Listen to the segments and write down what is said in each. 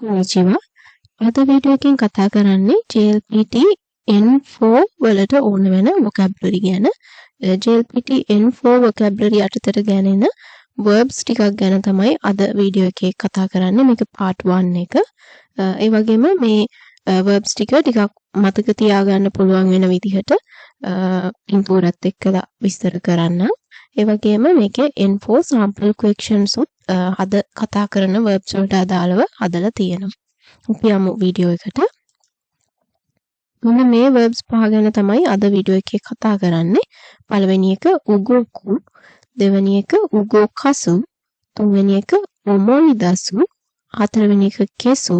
කොනිචිවා අද වීඩියෝ එකෙන් කතා කරන්නේ JLPT N4 වලට ඕන වෙන vocabulary ගැන. JLPT N4 vocabulary යටතට ගැනෙන verbs ටිකක් ගැන තමයි අද වීඩියෝ එකේ කතා කරන්නේ. මේක part 1 එක. ඒ වගේම මේ verbs ටික ටිකක් මතක තියාගන්න පුළුවන් වෙන විදිහට පින්තූරත් එක්කලා විස්තර කරන්න. ඒ වගේම මේකේ N4 sample questions උත් අද කතා කරන verbs වලට අදාළව හදලා තියෙනවා. අපි යමු වීඩියෝ එකට. මෙන්න මේ verbs පහ ගැන තමයි අද වීඩියෝ එකේ කතා කරන්නේ. පළවෙනි එක උගෝකු, දෙවෙනි එක උගෝකසු, තුන්වෙනි එක ඔමොයිදසු, හතරවෙනි එක කෙසු,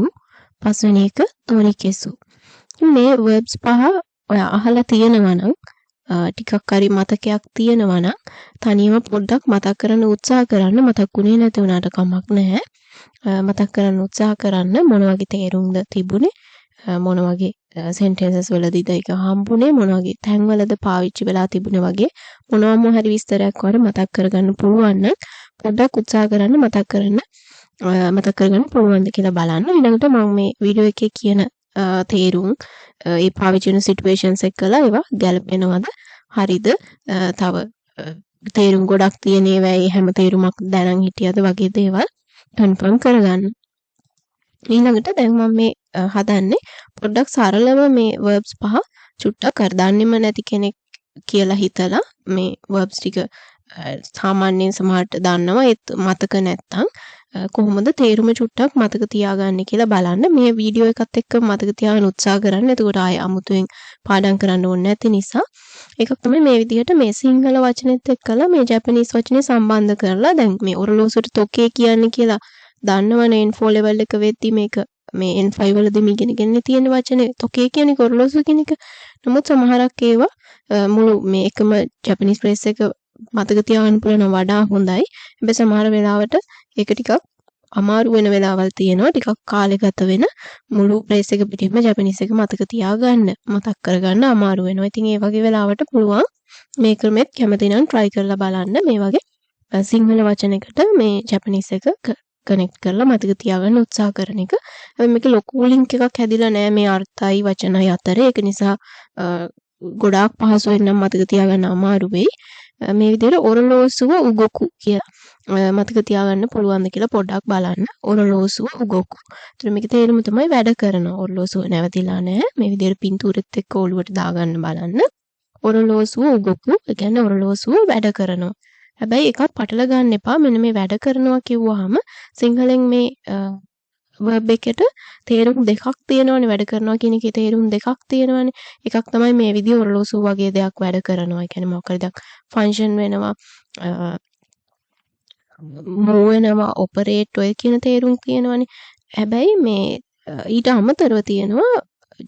පස්වෙනි එක තොරිකෙසු. මේ verbs පහ ඔයා අහලා තියෙනවා නම් ටිකක් හරි මතකයක් තියෙනවා නම් තනියම පොඩ්ඩක් මතක් කරන්න උත්සාහ කරන්න. මතකුනේ නැති වුණාට කමක් නැහැ. මතක් කරන්න උත්සාහ කරන්න මොන වගේ තේරුම්ද තිබුණේ, මොන වගේ sentences වලදීද ඒක හම්බුනේ, මොන වගේ තැන්වලද පාවිච්චි වෙලා තිබුණේ වගේ මොනවාම හරි විස්තරයක් වර මතක් කරගන්න පුළුවන් නම් පොඩ්ඩක් උත්සාහ කරන්න මතක් කරගන්න පුළුවන්ද කියලා බලන්න. ඊළඟට මම මේ වීඩියෝ එකේ කියන තේරුම් ඒ පාවිච්චි වෙන සිටුේෂන්ස් එක්කලා ඒවා ගැලපෙනවද හරිද, තව තේරුම් ගොඩක් තියෙන ඒවා ඒ හැම තේරුමක් දැනන් හිටියද වගේ දේවල් කන්ෆර්ම් කරගන්න. ඊළඟට දැන් මම මේ හදන්නේ පොඩ්ඩක් සරලව මේ verbs පහ චුට්ටක් අර දන්නේම නැති කෙනෙක් කියලා හිතලා මේ verbs ටික සාමාන්‍යයෙන් සමහරට දන්නවා ඒත් මතක නැත්තම් කොහොමද තේරුම චුට්ටක් මතක තියාගන්නේ කියලා බලන්න. මේ වීඩියෝ එකත් එක්ක මතක තියාගන්න උත්සාහ කරන්න. එතකොට ආයෙ අමුතුවෙන් පාඩම් කරන්න ඕනේ නැති නිසා. ඒකක් තමයි මේ විදිහට මේ සිංහල වචනෙත් එක්කලා මේ ජැපනීස් වචනේ සම්බන්ධ කරලා දැන් මේ ඔරලෝසුවට තොකේ කියන්නේ කියලා දන්නවනේ N4 level එක වෙද්දි මේක මේ N5 වලදී මේ ඉගෙනගෙන තියෙන වචනේ තොකේ කියන්නේ ඔරලෝසු කියන එක. නමුත් සමහරක් ඒවා මුළු මේ එකම ජැපනීස් ෆ්‍රේස් එක මතක තියාගන්න පුළුවන් වඩා හොඳයි. හැබැයි සමහර වෙලාවට ඒක ටිකක් අමාරු වෙන වෙලාවල් තියෙනවා. ටිකක් කාලය ගත වෙන මුළු ෆ්‍රේස් එක පිටින්ම ජැපනීස් එක මතක තියාගන්න, මතක් කරගන්න අමාරු වෙනවා. ඉතින් ඒ වගේ වෙලාවට පුළුවන් මේ ක්‍රමෙත් කැමති නම් try කරලා බලන්න. මේ වගේ සිංහල වචනයකට මේ ජැපනීස් එක කනෙක්ට් කරලා මතක තියාගන්න උත්සාහ කරන එක. හැබැයි මේක ලොකු ලින්ක් එකක් හැදිලා නැහැ මේ අර්ථයි වචනයි අතරේ. ඒක නිසා ගොඩාක් පහසුවෙන් නම් මතක තියාගන්න අමාරු වෙයි. මේ විදිහට ඔරලෝසුව උගොකු කියලා මතක තියාගන්න පුළුවන්ද කියලා පොඩ්ඩක් බලන්න. ඔරලෝසුව උගොකු. ඒතර මේකේ තේරුම තමයි වැඩ කරනවා. ඔරලෝසුව නැවතිලා නැහැ. මේ විදිහට පින්තූරෙත් එක්ක ඔළුවට දාගන්න බලන්න. ඔරලෝසුව උගොකු. ඒ කියන්නේ ඔරලෝසුව වැඩ කරනවා. හැබැයි එකත් පටල ගන්න එපා. මෙන්න මේ වැඩ කරනවා කිව්වහම සිංහලෙන් මේ verb එකට තේරුම් දෙකක් තියෙනවනේ. වැඩ කරනවා කියන එකේ තේරුම් දෙකක් තියෙනවනේ. එකක් තමයි මේ විදිහ ඔරලෝසුව වගේ දෙයක් වැඩ කරනවා. ඒ කියන්නේ මොකක් හරි දෙයක් ෆන්ක්ෂන් වෙනවා, මූව් වෙනවා, ඔපරේට් ඔය කියන තේරුම් තියෙනවනේ. හැබැයි මේ ඊට අමතරව තියෙනවා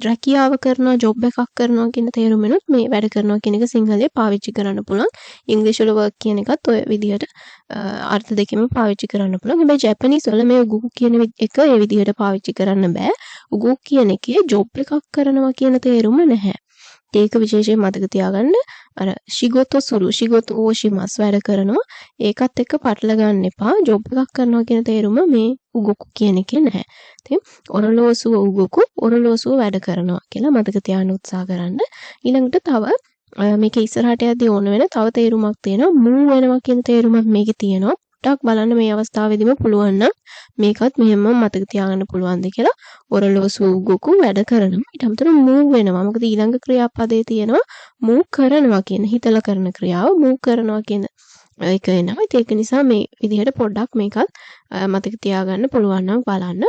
රැකියාව කරනවා, ජොබ් එකක් කරනවා කියන තේරුමෙනුත් මේ වැඩ කරනවා කියන එක සිංහලයේ පාවිච්චි කරන්න පුළුවන්. ඉංග්‍රීසි වල work කියන එකත් ඔය විදිහට අර්ථ දෙකෙම පාවිච්චි කරන්න පුළුවන්. හැබැයි ජැපනීස් වල මේ උගු කියන එක ඒ විදිහට පාවිච්චි කරන්න බෑ. උගු කියන එකේ ජොබ් එකක් කරනවා කියන තේරුම නැහැ. ඒක විශේෂයෙන් මතක තියාගන්න. අර ශිගොතෝ සුරු, ශිගොතෝ ඕෂිමස් වැඩ කරනවා. ඒකත් එක්ක පටල ගන්න එපා. ජොබ් එකක් කරනවා කියන තේරුම මේ උගොකු කියන එකේ නැහැ. ඉතින් ඔරලෝසුව උගොකු, ඔරලෝසුව වැඩ කරනවා කියලා මතක තියාගන්න උත්සාහ කරන්න. ඊළඟට තව මේක ඉස්සරහට යද්දී ඕන වෙන තව තේරුමක් තියෙනවා. මූව් වෙනවා කියන තේරුමක් මේකේ තියෙනවා. ටක් බලන්න මේ අවස්ථාවේදීම පුළුවන් නම් මේකත් මෙහෙම මතක තියාගන්න පුළුවන්ද කියලා. ඔරලෝසුව උගොකු වැඩ කරනවා. ඊට අමතරව මූව් වෙනවා. මොකද ඊළඟ ක්‍රියාපදයේ තියෙනවා මූව් කරනවා කියන හිතලා කරන ක්‍රියාව මූව් කරනවා කියන ඒක එනවා. ඒක නිසා මේ විදිහට පොඩ්ඩක් මේකත් මතක තියාගන්න පුළුවන් නම් බලන්න.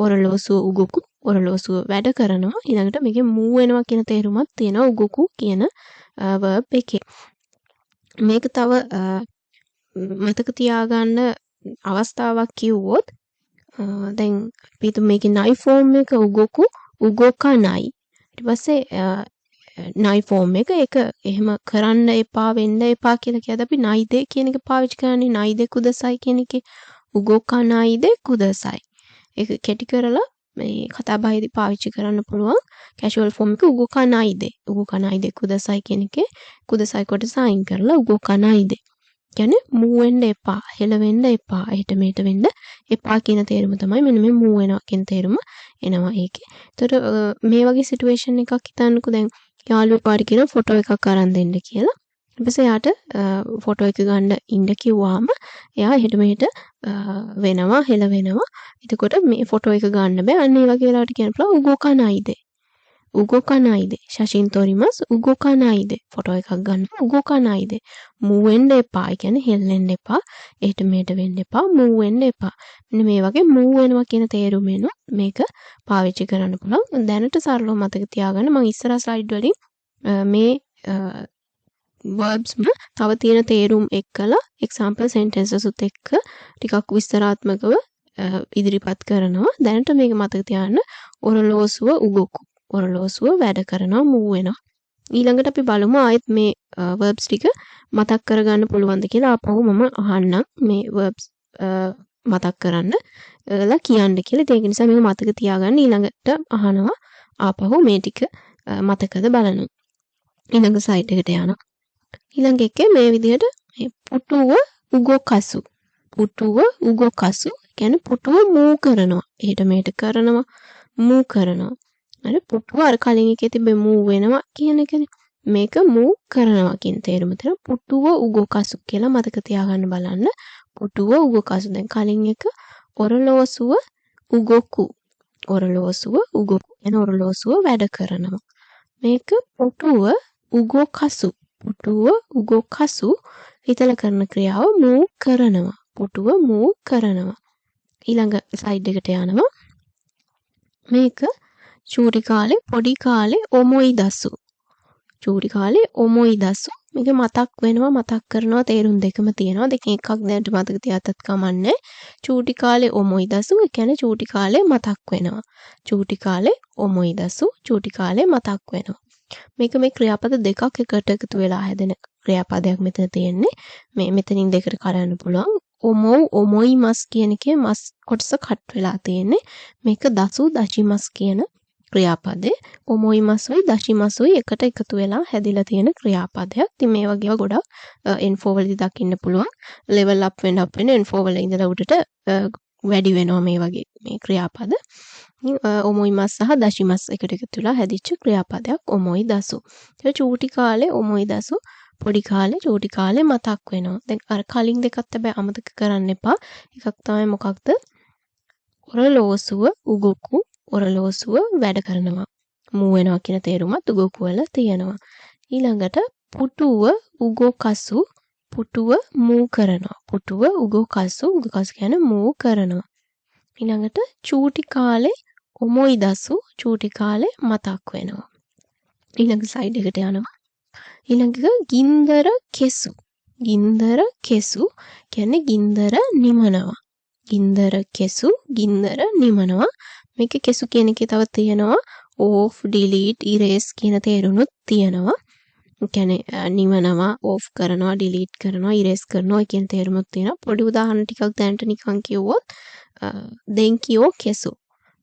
ඔරලෝසුව උගොකු, ඔරලෝසුව වැඩ කරනවා. ඊළඟට මේකේ මූව් වෙනවා කියන තේරුමක් තියෙනවා උගොකු කියන verb එකේ. මේක තව මතක තියාගන්න අවස්ථාවක් කිව්වොත් දැන් අපි හිතමු මේකේ නයි ෆෝම් එක උගොකු, උගෝකා නයි. ඊට පස්සේ නයි ෆෝම් එක ඒක එහෙම කරන්න එපා, වෙන්න එපා කියලා කියද්දී අපි නයිදේ කියන එක පාවිච්චි කරන්නේ. නයිදේ කුදසයි කියන එකේ උගෝකා නයිදේ කුදසයි. ඒක කෙටි කරලා මේ කතා බහේදී පාවිච්චි කරන්න පුළුවන්. කැෂුවල් ෆෝම් එක උගෝකා නයිදේ. උගෝකා නයිදේ කුදසයි කියන එකේ කුදසයි කොටස අයින් කරලා උගෝකා නයිදේ කියන්නේ move වෙන්න එපා, හෙලවෙන්න එපා, එහෙට මෙහෙට වෙන්න එපා කියන තේරුම තමයි මෙන්න මේ move වෙනවා කියන තේරුම එනවා ඒකේ. එතකොට මේ වගේ සිටුේෂන් එකක් හිතන්නකෝ දැන් යාළුවෙක් පාට කියන ෆොටෝ එකක් අරන් දෙන්න කියලා. ඊට පස්සේ යාට ෆොටෝ එක ගන්න ඉන්න කිව්වාම එයා එහෙට මෙහෙට වෙනවා, හෙලවෙනවා. එතකොට මේ ෆොටෝ එක ගන්න බෑ. අන්න ඒ වගේ වෙලාවට කියන්න පුළුවන් උගෝකා නයිද. උගෝකා නයිද. ශෂින් තොරිමස් උගෝකා නයිද. ෆොටෝ එකක් ගන්න උගෝකා නයිද. move වෙන්න එපා. ඒ කියන්නේ හෙල්ලෙන්න එපා. එහෙට මෙහෙට වෙන්න එපා. move වෙන්න එපා. මෙන්න මේ වගේ move වෙනවා කියන තේරුමෙන් මේක පාවිච්චි කරන්න පුළුවන්. දැනට සරලව මතක තියාගන්න. මම ඉස්සරහ ස්ලයිඩ් වලින් මේ verbs තව තියෙන තේරුම් එක්කලා example sentences උත් එක්ක ටිකක් විස්තරාත්මකව ඉදිරිපත් කරනවා. දැනට මේක මතක තියාගන්න. ඔරලෝසුව උගොකු. ඔරලෝසුව වැඩ කරනවා, move වෙනවා. ඊළඟට අපි බලමු ආයෙත් මේ verbs ටික මතක් කරගන්න පුළුවන්ද කියලා. ආපහු මම අහන්නම් මේ verbs මතක් කරන්න ලා කියන්න කියලා. ඒක නිසා මේක මතක තියාගන්න. ඊළඟට අහනවා ආපහු මේ ටික මතකද බලන්න. ඊළඟ සයිට් එකට යනවා. ඊළඟ එකේ මේ විදිහට මේ පුටුව උගොකසු. පුටුව උගොකසු කියන්නේ පුටුව move කරනවා. එහෙට මෙහෙට කරනවා, move කරනවා. අර පුටුව අර කලින් එකේ තිබ්බේ move වෙනවා කියන එකනේ. මේක move කරනවා කියන තේරුම තියෙන පුටුව උගොකසු කියලා මතක තියාගන්න බලන්න. පුටුව උගොකසු. දැන් කලින් එක ඔරලෝසුව උගොකු. ඔරලෝසුව උගොකු. එන ඔරලෝසුව වැඩ කරනවා. මේක පුටුව උගොකසු. පුටුව උගොකසු හිතලා කරන ක්‍රියාව move කරනවා. පුටුව move කරනවා. ඊළඟ ස්ලයිඩ් එකට යනවා. මේක චූටි කාලේ පොඩි කාලේ ඔමොයිදසු. චූටි කාලේ ඔමොයිදසු. මේක මතක් වෙනවා, මතක් කරනවා තේරුම් දෙකම තියෙනවා. දෙකෙන් එකක් දැනට මතක තියාගත්තත් කමන්නේ. චූටි කාලේ ඔමොයිදසු ඒ කියන්නේ චූටි කාලේ මතක් වෙනවා. චූටි කාලේ ඔමොයිදසු චූටි කාලේ මතක් වෙනවා. මේක මේ ක්‍රියාපද දෙකක් එකට එකතු වෙලා හැදෙන ක්‍රියාපදයක් මෙතන තියෙන්නේ. මේ මෙතනින් දෙකට කරන්න පුළුවන්. ඔමොව් ඔමොයිමස් කියන එකේ මස් කොටස කට් වෙලා තියෙන්නේ. මේක දසු දශිමස් කියන ක්‍රියාපදේ. ඔමොයිමස්ුයි දශිමස්ුයි එකට එකතු වෙලා හැදිලා තියෙන ක්‍රියාපදයක්. ඉතින් මේ වගේ ගොඩක් N4 වලදී දකින්න පුළුවන්. level up වෙන N4 වල ඉඳලා උඩට වැඩි වෙනවා මේ වගේ මේ ක්‍රියාපද. ඔමොයිමස් සහ දශිමස් එකට එකතු වෙලා හැදිච්ච ක්‍රියාපදයක් ඔමොයිදසු. ඒක චූටි කාලේ ඔමොයිදසු පොඩි කාලේ චූටි කාලේ මතක් වෙනවා. දැන් අර කලින් දෙකත් හැබැයි අමතක කරන්න එපා. එකක් තමයි මොකක්ද? ඔරලෝසුව උගොකු. ඔරලෝසුව වැඩ කරනවා. move වෙනවා කියන තේරුමත් උගොකු වල තියෙනවා. ඊළඟට පුටුව උගොකසු. පුටුව move කරනවා. පුටුව උගොකසු. උගොකසු කියන්නේ move කරනවා. ඊළඟට චූටි කාලේ ඔමොයිදසු. චූටි කාලේ මතක් වෙනවා. ඊළඟ සයිඩ් එකට යනවා. ඊළඟ ගින්දර කෙසු. ගින්දර කෙසු කියන්නේ ගින්දර නිමනවා. ගින්දර කෙසු ගින්දර නිමනවා. මේක කෙසු කියන එකේ තව තියෙනවා off, delete, erase කියන තේරුණුත් තියෙනවා. ඒ කියන්නේ නිමනවා, off කරනවා, delete කරනවා, erase කරනවා කියන තේරුමුත් තියෙනවා. පොඩි උදාහරණ ටිකක් දැනට නිකන් කිව්වොත් දෙන්කියෝ කෙසු.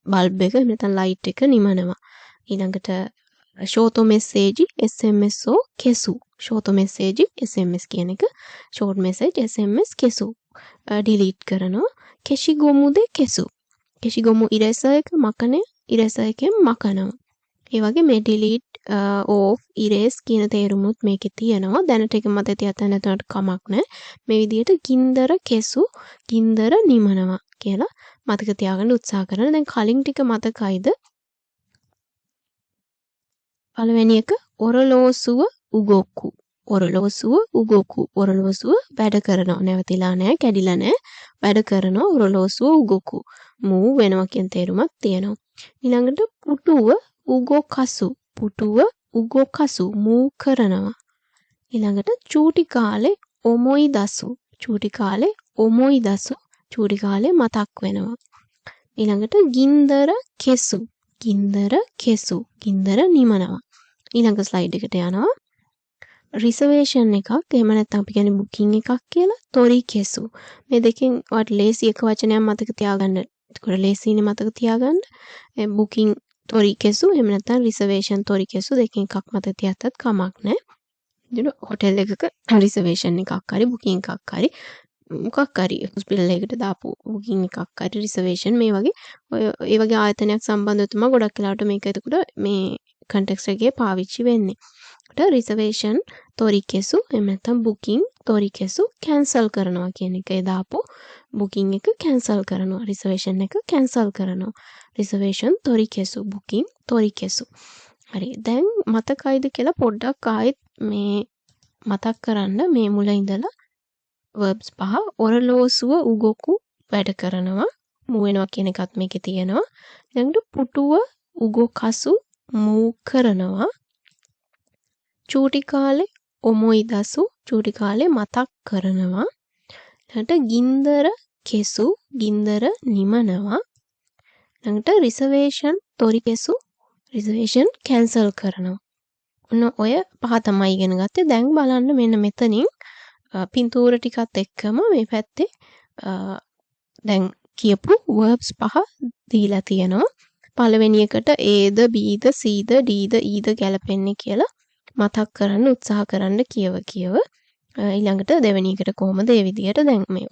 බල්බ් එක නැත්නම් ලයිට් එක නිමනවා. ඊළඟට ෂෝටෝ මෙසේජ් SMS කෙසු. ෂෝටෝ මෙසේජ් SMS කියන එක ෂෝට් මෙසේජ් SMS කෙසු. delete කරනවා. කෙෂිගොමුද කෙසු. කෙෂිගොමු ඉරේසර් එක මකනේ ඉරේසර් එකෙන් මකනවා. ඒ වගේ මේ delete off erase කියන තේරුමුත් මේකේ තියෙනවා. දැනට එක මත තියන්න නැතුනට කමක් නැහැ. මේ විදිහට ගින්දර කෙසු ගින්දර නිමනවා කියලා මතක තියාගන්න උත්සාහ කරන්න. දැන් කලින් ටික මතකයිද? පළවෙනි එක ඔරලෝසුව උගොකු. ඔරලෝසුව උගොකු. ඔරලෝසුව වැඩ කරනවා. නැවතිලා නැහැ, කැඩිලා නැහැ. වැඩ කරනවා ඔරලෝසුව උගොකු. move වෙනවා කියන තේරුමක් තියෙනවා. ඊළඟට පුටුව උගොකසු. පුටුව උගොකසු move කරනවා. ඊළඟට චූටි කාලේ ඔමොයිදසු. චූටි කාලේ ඔමොයිදසු. චූටි කාලේ මතක් වෙනවා. ඊළඟට ගින්දර කෙසු. ගින්දර කෙසු. ගින්දර නිමනවා. ඊළඟ ස්ලයිඩ් එකට යනවා. රිසර්වේෂන් එකක් එහෙම නැත්නම් අපි කියන්නේ බුකින් එකක් කියලා තොරි කෙසු. මේ දෙකෙන් ඔයාලට ලේසි එක වචනයක් මතක තියාගන්න. ඒකට ලේසිනේ මතක තියාගන්න. බුකින් තොරි කෙසු එහෙම නැත්නම් රිසර්වේෂන් තොරි කෙසු දෙකෙන් එකක් මතක තියාගත්තත් කමක් නැහැ. ඉතින් හොටෙල් එකක රිසර්වේෂන් එකක් හරි බුකින් එකක් හරි මොකක් හරි හොස්පිටල් එකකට දාපු බුකින් එකක් හරි රිසර්වේෂන් මේ වගේ ඒ වගේ ආයතනයක් සම්බන්ධව තමයි ගොඩක් වෙලාවට මේක එතකොට මේ කන්ටෙක්ස්ට් එකේ පාවිච්චි වෙන්නේ. ඒකට රිසර්වේෂන් තොරිකෙසු එහෙම නැත්නම් බුකින් තොරිකෙසු කැන්සල් කරනවා කියන එක දාපු බුකින් එක කැන්සල් කරනවා රිසර්වේෂන් එක කැන්සල් කරනවා රිසර්වේෂන් තොරිකෙසු බුකින් තොරිකෙසු. හරි දැන් මතකයිද කියලා පොඩ්ඩක් ආයෙත් මේ මතක් කරන්න මේ මුල ඉඳලා verbs පහ ඔරලෝසුව උගොකු වැඩ කරනවා මූ වෙනවා කියන එකත් මේකේ තියෙනවා. ඊළඟට පුටුව උගොකසු මූ කරනවා. චූටි කාලේ ඔමොයිදසු චූටි කාලේ මතක් කරනවා. ඊළඟට ගින්දර කෙසු ගින්දර නිමනවා. ඊළඟට රිසර්වේෂන් තොරිකෙසු රිසර්වේෂන් කැන්සල් කරනවා. ඔන්න ඔය පහ තමයි ඉගෙන ගත්තේ. දැන් බලන්න මෙන්න මෙතනින් පින්තූර ටිකත් එක්කම මේ පැත්තේ දැන් කියපු verbs පහ දීලා තියෙනවා. පළවෙනි එකට Aද Bද Cද Dද Eද ගැලපෙන්නේ කියලා මතක් කරන්න උත්සාහ කරන්න කියව ඊළඟට දෙවෙනි එකට කොහොමද ඒ විදිහට දැන් මේ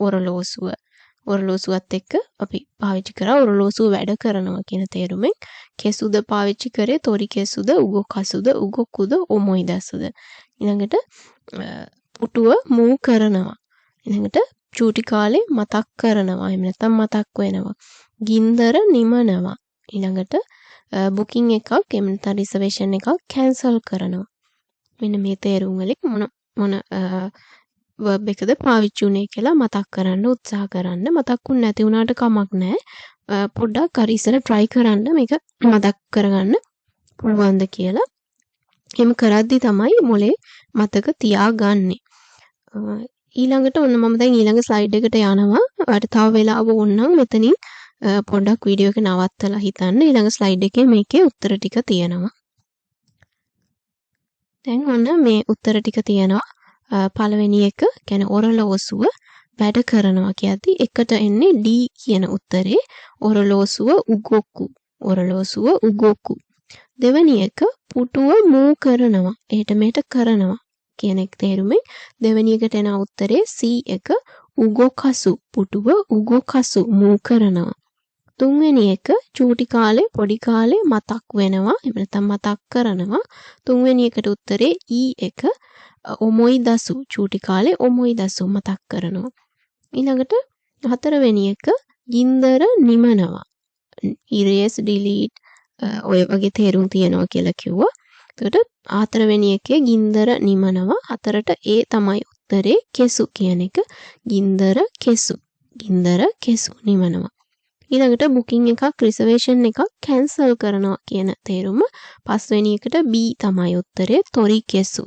ඔරලෝසුවත් එක්ක අපි පාවිච්චි කරා ඔරලෝසුව වැඩ කරනවා කියන තේරුමෙන් කෙසුද පාවිච්චි කරේ තොරි කෙසුද උගොකසුද උගොකුද ඔමොයිදසුද ඊළඟට පුටුව මූ කරනවා ඊළඟට චූටි කාලේ මතක් කරනවා එහෙම නැත්නම් මතක් වෙනවා ගින්දර නිමනවා ඊළඟට බුකින් එකක් එහෙම නැත්නම් රිසර්වේෂන් එකක් කැන්සල් කරනවා මෙන්න මේ තේරුම් වලින් මොන verb එකද පාවිච්චි උනේ කියලා මතක් කරන්න උත්සාහ කරන්න මතක්ුනේ නැති වුණාට කමක් නැහැ පොඩ්ඩක් අර ඉස්සර try කරන්න මේක මතක් කරගන්න පුළුවන්ද කියලා එහෙම කරද්දි තමයි මොලේ මතක තියාගන්නේ ඊළඟට ඔන්න මම දැන් ඊළඟ ස්ලයිඩ් එකට යනවා ඔයාලට තව වෙලාව වුණනම් මෙතනින් පොඩ්ඩක් වීඩියෝ එක නවත්තලා හිතන්න ඊළඟ ස්ලයිඩ් එකේ මේකේ උත්තර ටික තියෙනවා දැන් ඔන්න මේ උත්තර ටික තියෙනවා පළවෙනි එක කියන්නේ ඔරලෝසුව වැඩ කරනවා කියද්දි එකට එන්නේ D කියන උත්තරේ ඔරලෝසුව උගොකු දෙවෙනි එක පුටුව මූ කරනවා එහෙට මෙහෙට කරනවා කියන එක තේරුමෙන් දෙවෙනි එකට එන උත්තරේ C එක උගොකසු පුටුව උගොකසු මූ කරනවා තුන්වෙනි එක චූටි කාලේ පොඩි කාලේ මතක් වෙනවා එහෙම නැත්නම් මතක් කරනවා තුන්වෙනි එකට උත්තරේ E එක ඔමොයිදසු චූටි කාලේ ඔමොයිදසු මතක් කරනවා ඊළඟට හතරවෙනි එක ගින්දර නිමනවා erase delete ඔය වගේ තේරුම් තියනවා කියලා කිව්වා එතකොට හතරවෙනි එකේ ගින්දර නිමනවා හතරට A තමයි උත්තරේ කෙසු කියන එක ගින්දර කෙසු නිමනවා ඊළඟට බුකින් එකක් රිසර්වේෂන් එකක් කැන්සල් කරනවා කියන තේරුම පස්වෙනි එකට B තමයි උත්තරේ තොරි කෙසු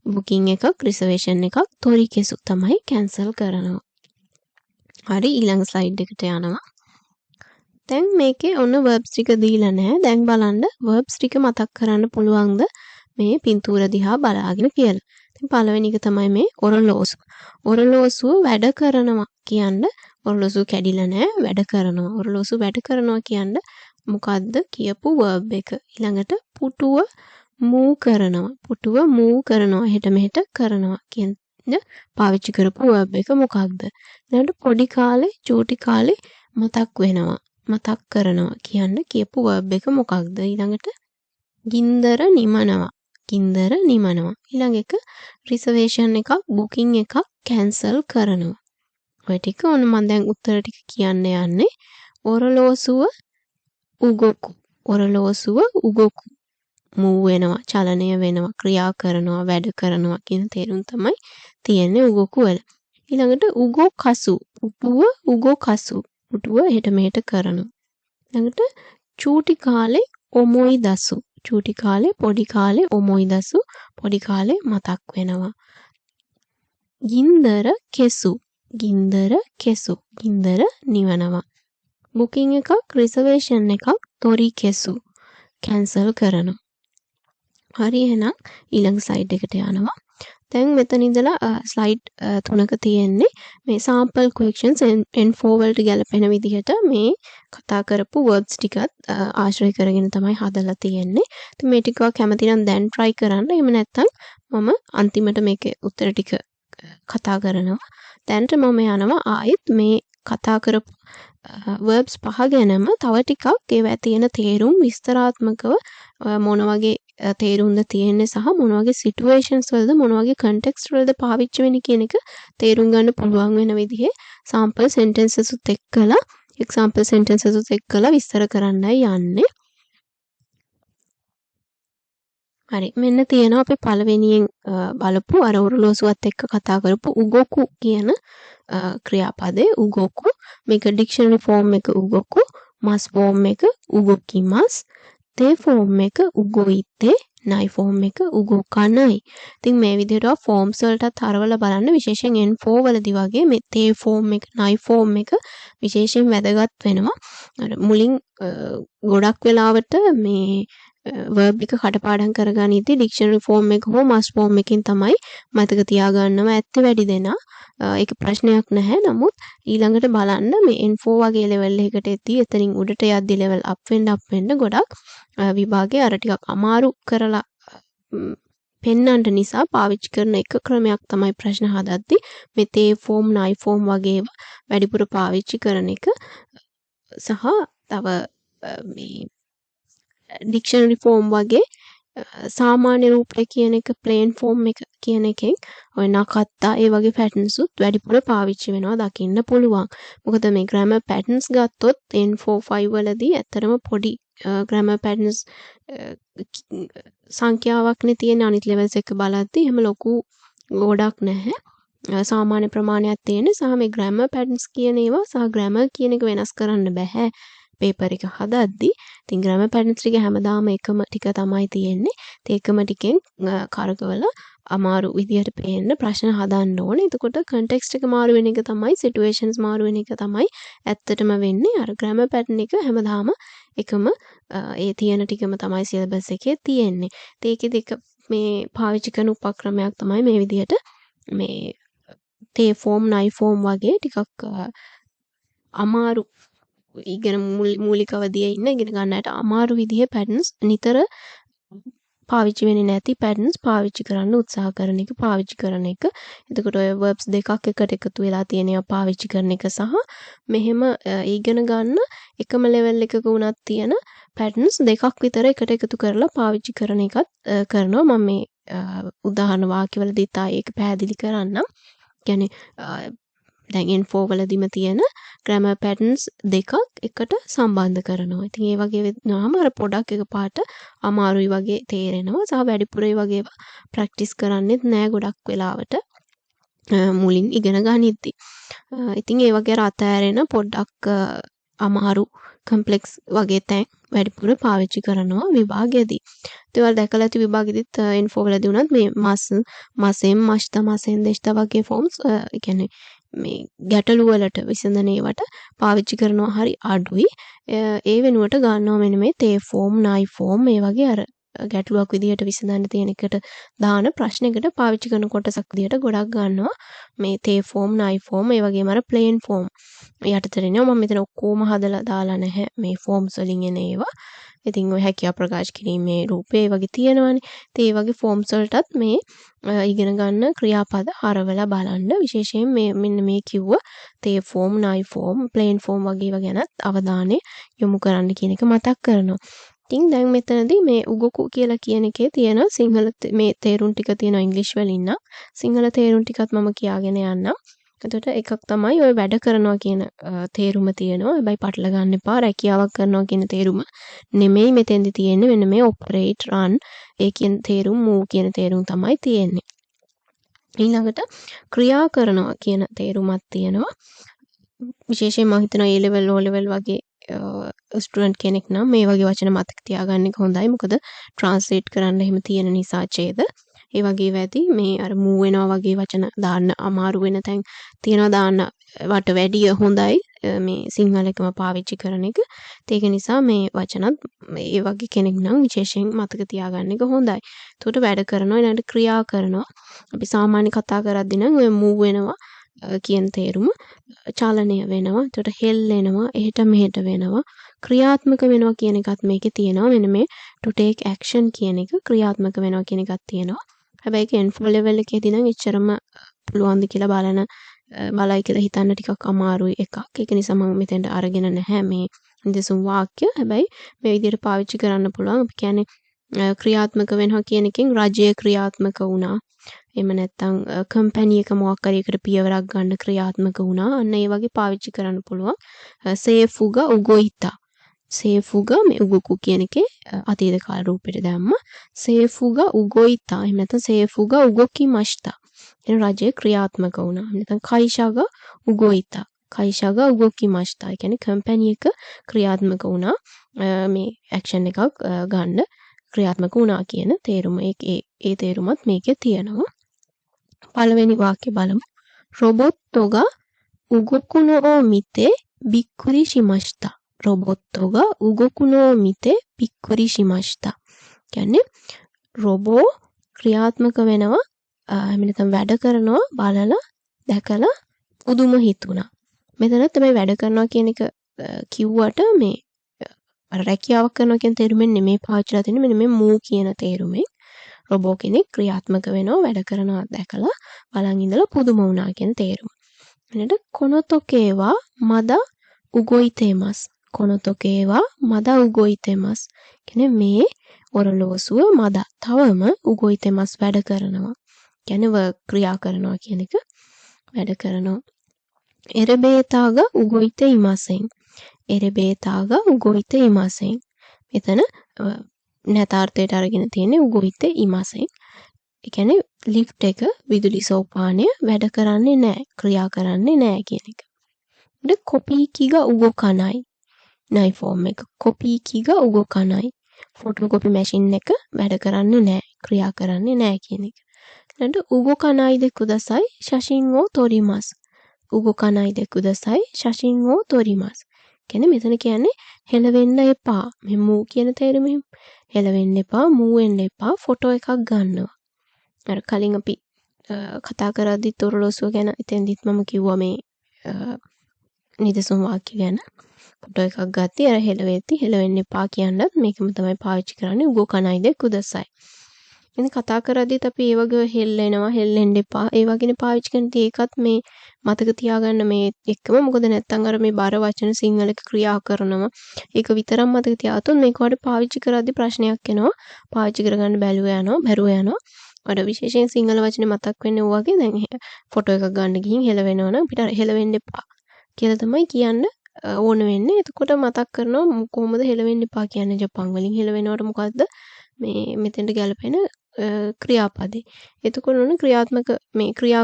බුකින් එකක් රිසර්වේෂන් එකක් තොරි කෙසු තමයි කැන්සල් කරනවා හරි ඊළඟ ස්ලයිඩ් එකට යනවා දැන් මේකේ ඔන්න verbs ටික දීලා නැහැ දැන් බලන්න verbs ටික මතක් කරන්න පුළුවන්ද මේ පින්තූර දිහා බලාගෙන කියලා ඉතින් පළවෙනි එක තමයි මේ ඔරලෝසුව වැඩ කරනවා කියන්නේ ඔරලෝසුව කැඩිලා නැහැ වැඩ කරනවා ඔරලෝසුව වැඩ කරනවා කියන්නේ මොකද්ද කියපු verb එක ඊළඟට පුටුව මූ කරනවා එහෙට මෙහෙට කරනවා කියන පාවිච්චි කරපු verb එක මොකක්ද ඊළඟට පොඩි කාලේ චූටි කාලේ මතක් කරනවා කියන්න කියපු verb එක මොකක්ද ඊළඟට ගින්දර නිමනවා ඊළඟ එක රිසර්වේෂන් එකක් බුකින් එකක් කැන්සල් කරනවා ඔය ටික ඔන්න මම දැන් උත්තර ටික කියන්න යන්නේ ඔරලෝසුව උගොකු මූව් වෙනවා චලනය වෙනවා ක්‍රියා කරනවා වැඩ කරනවා කියන තේරුම් තමයි තියෙන්නේ උගොකු වල ඊළඟට උගොකසු පුටුව එහෙට මෙහෙට කරනවා ඊළඟට චූටි කාලේ ඔමොයිදසු පොඩි කාලේ ඔමොයිදසු පොඩි කාලේ මතක් වෙනවා ගින්දර නිවනවා බුකින් එකක් රිසර්වේෂන් එකක් තොරි කෙසු කැන්සල් කරනවා හරි එහෙනම් ඊළඟ ස්ලයිඩ් එකට යනවා දැන් මෙතන ඉඳලා ස්ලයිඩ් 3ක තියෙන්නේ මේ sample questions N4 වලට ගැලපෙන විදිහට මේ කතා කරපු words ටිකත් ආශ්‍රය කරගෙන තමයි හදලා තියෙන්නේ. ඉතින් මේ ටික කැමති නම් දැන් try කරන්න. එහෙම නැත්නම් මම අන්තිමට මේකේ උත්තර ටික කතා කරනවා. දැන්ට මම යනවා ආයෙත් මේ කතා කරපු verbs පහ ගැනම තව ටිකක් ඒවා තියෙන තේරුම් විස්තරාත්මකව මොන වගේ තේරුම්ද තියෙන්නේ සහ මොන වගේ situations වලද මොන වගේ context වලද පාවිච්චි වෙන්නේ කියන එක තේරුම් ගන්න පුළුවන් වෙන විදිහේ sample sentences උත් එක්කලා example sentences උත් එක්කලා විස්තර කරන්නයි යන්නේ. හරි මෙන්න තියෙනවා අපි පළවෙනියෙන් බලපු අර ඔරලෝසුවත් එක්ක කතා කරපු උගොකු කියන ක්‍රියාපදේ උගොකු මේක ඩික්ෂනරි ෆෝම් එක උගොකු මස් ෆෝම් එක උගොකිමස් තේ ෆෝම් එක උගොයිත්තේ නයි ෆෝම් එක උගොකනයි. ඉතින් මේ විදිහට ෆෝම්ස් වලටත් හරවලා බලන්න විශේෂයෙන් N4 වලදී වගේ මේ තේ ෆෝම් එක නයි ෆෝම් එක විශේෂයෙන් වැදගත් වෙනවා. අර මුලින් ගොඩක් වෙලාවට මේ verb එක කටපාඩම් කරගනිද්දී ඩික්ෂනරි ෆෝම් එක හෝ මස් ෆෝම් එකකින් තමයි මතක තියාගන්නව ඇත්ත වැඩි දෙනා. ඒක ප්‍රශ්නයක් නැහැ. නමුත් ඊළඟට බලන්න මේ N4 වගේ ලෙවල් එකකට එද්දී එතනින් උඩට යද්දි ලෙවල් අප් වෙන්න ගොඩක් විභාගයේ අර ටිකක් අමාරු කරලා පෙන්වන්න නිසා පාවිච්චි කරන එක ක්‍රමයක් තමයි ප්‍රශ්න හදද්දී මේ තේ ෆෝම් නයි ෆෝම් වගේ වැඩිපුර පාවිච්චි කරන එක සහ තව මේ ඩික්ෂනරි ෆෝම් වගේ සාමාන්‍ය රූපය කියන එක ප්ලේන් ෆෝම් එක කියන එකෙන් ඔය නකත්තා ඒ වගේ පැටර්න්ස් උත් වැඩිපුර පාවිච්චි වෙනවා දකින්න පුළුවන්. මොකද මේ grammar patterns ගත්තොත් N4 5 වලදී ඇත්තරම පොඩි grammar patterns සංඛ්‍යාවක්නේ තියෙන අනිත් levels එක බලද්දී එහෙම ලොකු ගොඩක් නැහැ. සාමාන්‍ය ප්‍රමාණයක් තියෙන සහ මේ grammar patterns කියන ඒවා සහ grammar කියන එක වෙනස් කරන්න බෑ. පේපර් එක හදද්දී ඉතින් grammar patterns ටික හැමදාම එකම ටික තමයි තියෙන්නේ. ඒ එකම ටිකෙන් කරකවල අමාරු විදියට පේන්න ප්‍රශ්න හදන්න ඕනේ. එතකොට context එක මාරු වෙන එක තමයි situations මාරු වෙන එක තමයි ඇත්තටම වෙන්නේ. අර grammar pattern එක හැමදාම එකම ඒ තියෙන ටිකම තමයි syllabus එකේ තියෙන්නේ. ඒකෙදි මේ පාවිච්චි කරන උපක්‍රමයක් තමයි මේ විදියට මේ තේ ෆෝම් නයි ෆෝම් වගේ ටිකක් අමාරු ඉගෙන මූලික අවධියේ ඉන්න ඉගෙන ගන්නට අමාරු විදිහේ patterns නිතර පාවිච්චි වෙන්නේ නැති patterns පාවිච්චි කරන්න උත්සාහ කරන එක පාවිච්චි කරන එක. එතකොට ඔය verbs දෙකක් එකට එකතු වෙලා තියෙන ඒවා පාවිච්චි කරන එක සහ මෙහෙම ඉගෙන ගන්න එකම level එකක වුණත් තියෙන patterns දෙකක් විතර එකට එකතු කරලා පාවිච්චි කරන එකත් කරනවා. මම මේ උදාහරණ වාක්‍යවලදීත් ඒක පැහැදිලි කරන්නම්. කියන්නේ දැන් N4 වලදීම තියෙන grammar patterns දෙකක් එකට සම්බන්ධ කරනවා. ඉතින් ඒ වගේ වෙනවාම අර පොඩක් එකපාරට අමාරුයි වගේ තේරෙනවා. සහ වැඩිපුර ඒ වගේ ප්‍රැක්ටිස් කරන්නෙත් නෑ ගොඩක් වෙලාවට මුලින් ඉගෙන ගනිද්දී. ඉතින් ඒ වගේ අතෑරෙන පොඩ්ඩක් අමාරු කම්ප්ලෙක්ස් වගේ තැන් වැඩිපුර පාවිච්චි කරනවා විභාගයේදී. ඒවල් දැකලා ඇති විභාගෙදිත් N4 වලදී උනත් මේ මාසෙන් මාසෙන් දෙෂ්ඨ වගේ ෆෝම්ස් කියන්නේ මේ ගැටළු වලට විසඳන ඒවට පාවිච්චි කරනවා හරි අඩුයි. ඒ වෙනුවට ගන්නවා මෙන්න මේ තේ ෆෝම් නයි ෆෝම් මේ වගේ අර ගැටලුවක් විදිහට විසඳන්න තියෙන එකට දාන ප්‍රශ්නයකට පාවිච්චි කරන කොටසක් විදිහට ගොඩක් ගන්නවා මේ තේ ෆෝම් නයි ෆෝම් ඒ වගේම අර ප්ලේන් ෆෝම් යටතේනවා. මම මෙතන ඔක්කොම හදලා දාලා නැහැ මේ ෆෝම්ස් වලින් එන ඒවා. ඉතින් ඔය හැකියාව ප්‍රකාශ කිරීමේ රූපේ වගේ තියෙනවානේ. ඒ වගේ ෆෝම්ස් වලටත් මේ ඉගෙන ගන්න ක්‍රියාපද හරවලා බලන්න. විශේෂයෙන් මේ මෙන්න මේ කිව්ව තේ ෆෝම් නයි ෆෝම් ප්ලේන් ෆෝම් වගේ ඒවා ගැනත් අවධානය යොමු කරන්න කියන එක මතක් කරනවා. ඉතින් දැන් මෙතනදී මේ උගොකු කියලා කියන එකේ තියෙන සිංහල මේ තේරුම් ටික තියෙනවා ඉංග්‍රීසි වලින් නම් සිංහල තේරුම් ටිකත් මම කියාගෙන යන්නම්. එතකොට එකක් තමයි ඔය වැඩ කරනවා කියන තේරුම තියෙනවා. හැබැයි පටල ගන්න එපා. රැකියාවක් කරනවා කියන තේරුම නෙමෙයි මෙතෙන්දි තියෙන්නේ. මෙන්න මේ operate run ඒ කියන තේරුම් move කියන තේරුම් තමයි තියෙන්නේ. ඊළඟට ක්‍රියා කරනවා කියන තේරුමක් තියෙනවා. විශේෂයෙන් මම හිතනවා A level O level වගේ ස්ටුඩන්ට් කෙනෙක් නම් මේ වගේ වචන මතක තියාගන්න එක හොඳයි. මොකද ට්‍රාන්ස්ලේට් කරන්න එහෙම තියෙන නිසා ඡේද. ඒ වගේ වැඩි මේ අර මූව් වෙනවා වගේ වචන දාන්න අමාරු වෙන තැන් තියෙනවා දාන්න වට වැඩිය හොඳයි මේ සිංහල එකම පාවිච්චි කරන එක. ඒක නිසා මේ වචනත් ඒ වගේ කෙනෙක් නම් විශේෂයෙන් මතක තියාගන්න එක හොඳයි. එතකොට වැඩ කරනවා ඊළඟට ක්‍රියා කරනවා. අපි සාමාන්‍ය කතා කරද්දී නම් ඔය මූව් වෙනවා කියන තේරුම චලනය වෙනවා. එතකොට හෙල්ලෙනවා, එහෙට මෙහෙට වෙනවා, ක්‍රියාත්මක වෙනවා කියන එකත් මේකේ තියෙනවා. මෙන්න මේ to take action කියන එක ක්‍රියාත්මක වෙනවා කියන එකක් තියෙනවා. හැබැයි ඒක N4 level එකේදී නම් එච්චරම පුළුවන්ද කියලා බලයි කියලා හිතන්න ටිකක් අමාරුයි එකක්. ඒක නිසා මම මෙතෙන්ට අරගෙන නැහැ මේ නිදසුන් වාක්‍ය. හැබැයි මේ විදිහට පාවිච්චි කරන්න පුළුවන්. අපි කියන්නේ ක්‍රියාත්මක වෙනවා කියන එකෙන් රජය ක්‍රියාත්මක වුණා. එහෙම නැත්නම් කම්පැනි එක මොකක් හරි එකට පියවරක් ගන්න ක්‍රියාත්මක වුණා. අන්න ඒ වගේ පාවිච්චි කරන්න පුළුවන්. සේෆුගා උගොයිතා. සේෆුගා මේ උගොකු කියන එකේ අතීත කාල රූපෙට දැම්ම. සේෆුගා උගොයිතා. එහෙම නැත්නම් සේෆුගා උගොකිමස්තා. එන රජය ක්‍රියාත්මක වුණා. නැත්නම් කයිෂාගා උගොයිතා. කයිෂාගා උගොකිමස්තා. ඒ කියන්නේ කම්පැනි එක ක්‍රියාත්මක වුණා. මේ ඇක්ෂන් එකක් ගන්න ක්‍රියාත්මක වුණා කියන තේරුම. ඒ තේරුමත් මේකේ තියෙනවා. පළවෙනි වාක්‍ය බලමු. රොබොට්ටෝගා උගොකුනෝ මිතේ බික්කුරි ශිමස්තා. රොබොට්ටෝගා උගොකුනෝ මිතේ බික්කුරි ශිමස්තා. කියන්නේ රොබෝ ක්‍රියාත්මක වෙනවා එහෙම නැත්නම් වැඩ කරනවා බලලා දැකලා පුදුම හිතුණා. මෙතනත් තමයි වැඩ කරනවා කියන එක කිව්වට මේ රැකියාවක් කරනවා කියන තේරුමෙන් නෙමෙයි පාවිච්චිලා තියෙන්නේ. මෙන්න මේ මූ කියන තේරුමෙන් රොබෝ කෙනෙක් ක්‍රියාත්මක වෙනවා වැඩ කරනවා දැකලා බලන් ඉඳලා පුදුම වුණා කියන තේරුම. ඊළඟට කොනොතොකේවා මදා උගොයිතේමස්. කොනොතොකේවා මදා උගොයිතේමස්. කියන්නේ මේ ඔරලෝසුව මදා තවම උගොයිතේමස් වැඩ කරනවා. කියන්නේ ක්‍රියා කරනවා කියන එක වැඩ කරනවා. එරබේතාගා උගොයිතේ ඉමසෙන්. එරබේතාගා උගොයිතේ ඉමසෙන්. මෙතන නැතාර්ථයට අරගෙන තියෙන්නේ උගොයිතේ ඉමසෙන්. ඒ කියන්නේ ලිෆ්ට් එක විදුලි සෝපානය වැඩ කරන්නේ නැහැ, ක්‍රියා කරන්නේ නැහැ කියන එක. ඊට කොපීකිගා උගොකනයි. නයි ෆෝම් එක. කොපීකිගා උගොකනයි. ෆොටෝකොපි මැෂින් එක වැඩ කරන්නේ නැහැ, ක්‍රියා කරන්නේ නැහැ කියන එක. ඊළඟට උගොකනයිද කුදසයි ශෂින් ඕ තොරිමස්. උගොකනයිද කුදසයි ශෂින් ඕ තොරිමස්. කියන්නේ මෙතන කියන්නේ හෙලවෙන්න එපා. මේ මූ කියන තේරුම හෙලවෙන්න එපා, මූ වෙන්න එපා, ෆොටෝ එකක් ගන්නවා. අර කලින් අපි කතා කරද්දි තොරලොසුව ගැන එතෙන්දිත් මම කිව්වා මේ නිදසුන් වාක්‍ය ගැන. ෆොටෝ එකක් ගත්තී අර හෙලවෙද්දි හෙලවෙන්න එපා කියනවත් මේකම තමයි පාවිච්චි කරන්නේ උගොකනයිද කුදසයි. ඉතින් කතා කරද්දිත් අපි ඒ වගේ හෙල්ලෙනවා, හෙල්ලෙන්න එපා. ඒ වගේනේ පාවිච්චි කරන්නේ. ඒකත් මේ මතක තියාගන්න මේ එක්කම. මොකද නැත්තම් අර මේ බර වචන සිංහලක ක්‍රියා කරනවා. ඒක විතරක් මතක තියාගත්තොත් මේක වඩ පාවිච්චි කරද්දි ප්‍රශ්නයක් එනවා. පාවිච්චි කරගන්න බැරුව යනවා. අර විශේෂයෙන් සිංහල වචනේ මතක් වෙන්නේ ඔය වගේ. දැන් ෆොටෝ එකක් ගන්න ගිහින් හෙලවෙනවා නම් අපිට හෙලවෙන්න එපා කියලා තමයි කියන්න ඕන වෙන්නේ. එතකොට මතක් කරනවා කොහොමද හෙලවෙන්න එපා කියන්නේ ජපන් වලින් හෙලවෙනවට මොකද්ද මේ මෙතෙන්ට ගැලපෙන ක්‍රියාපදේ. එතකොට උන ක්‍රියා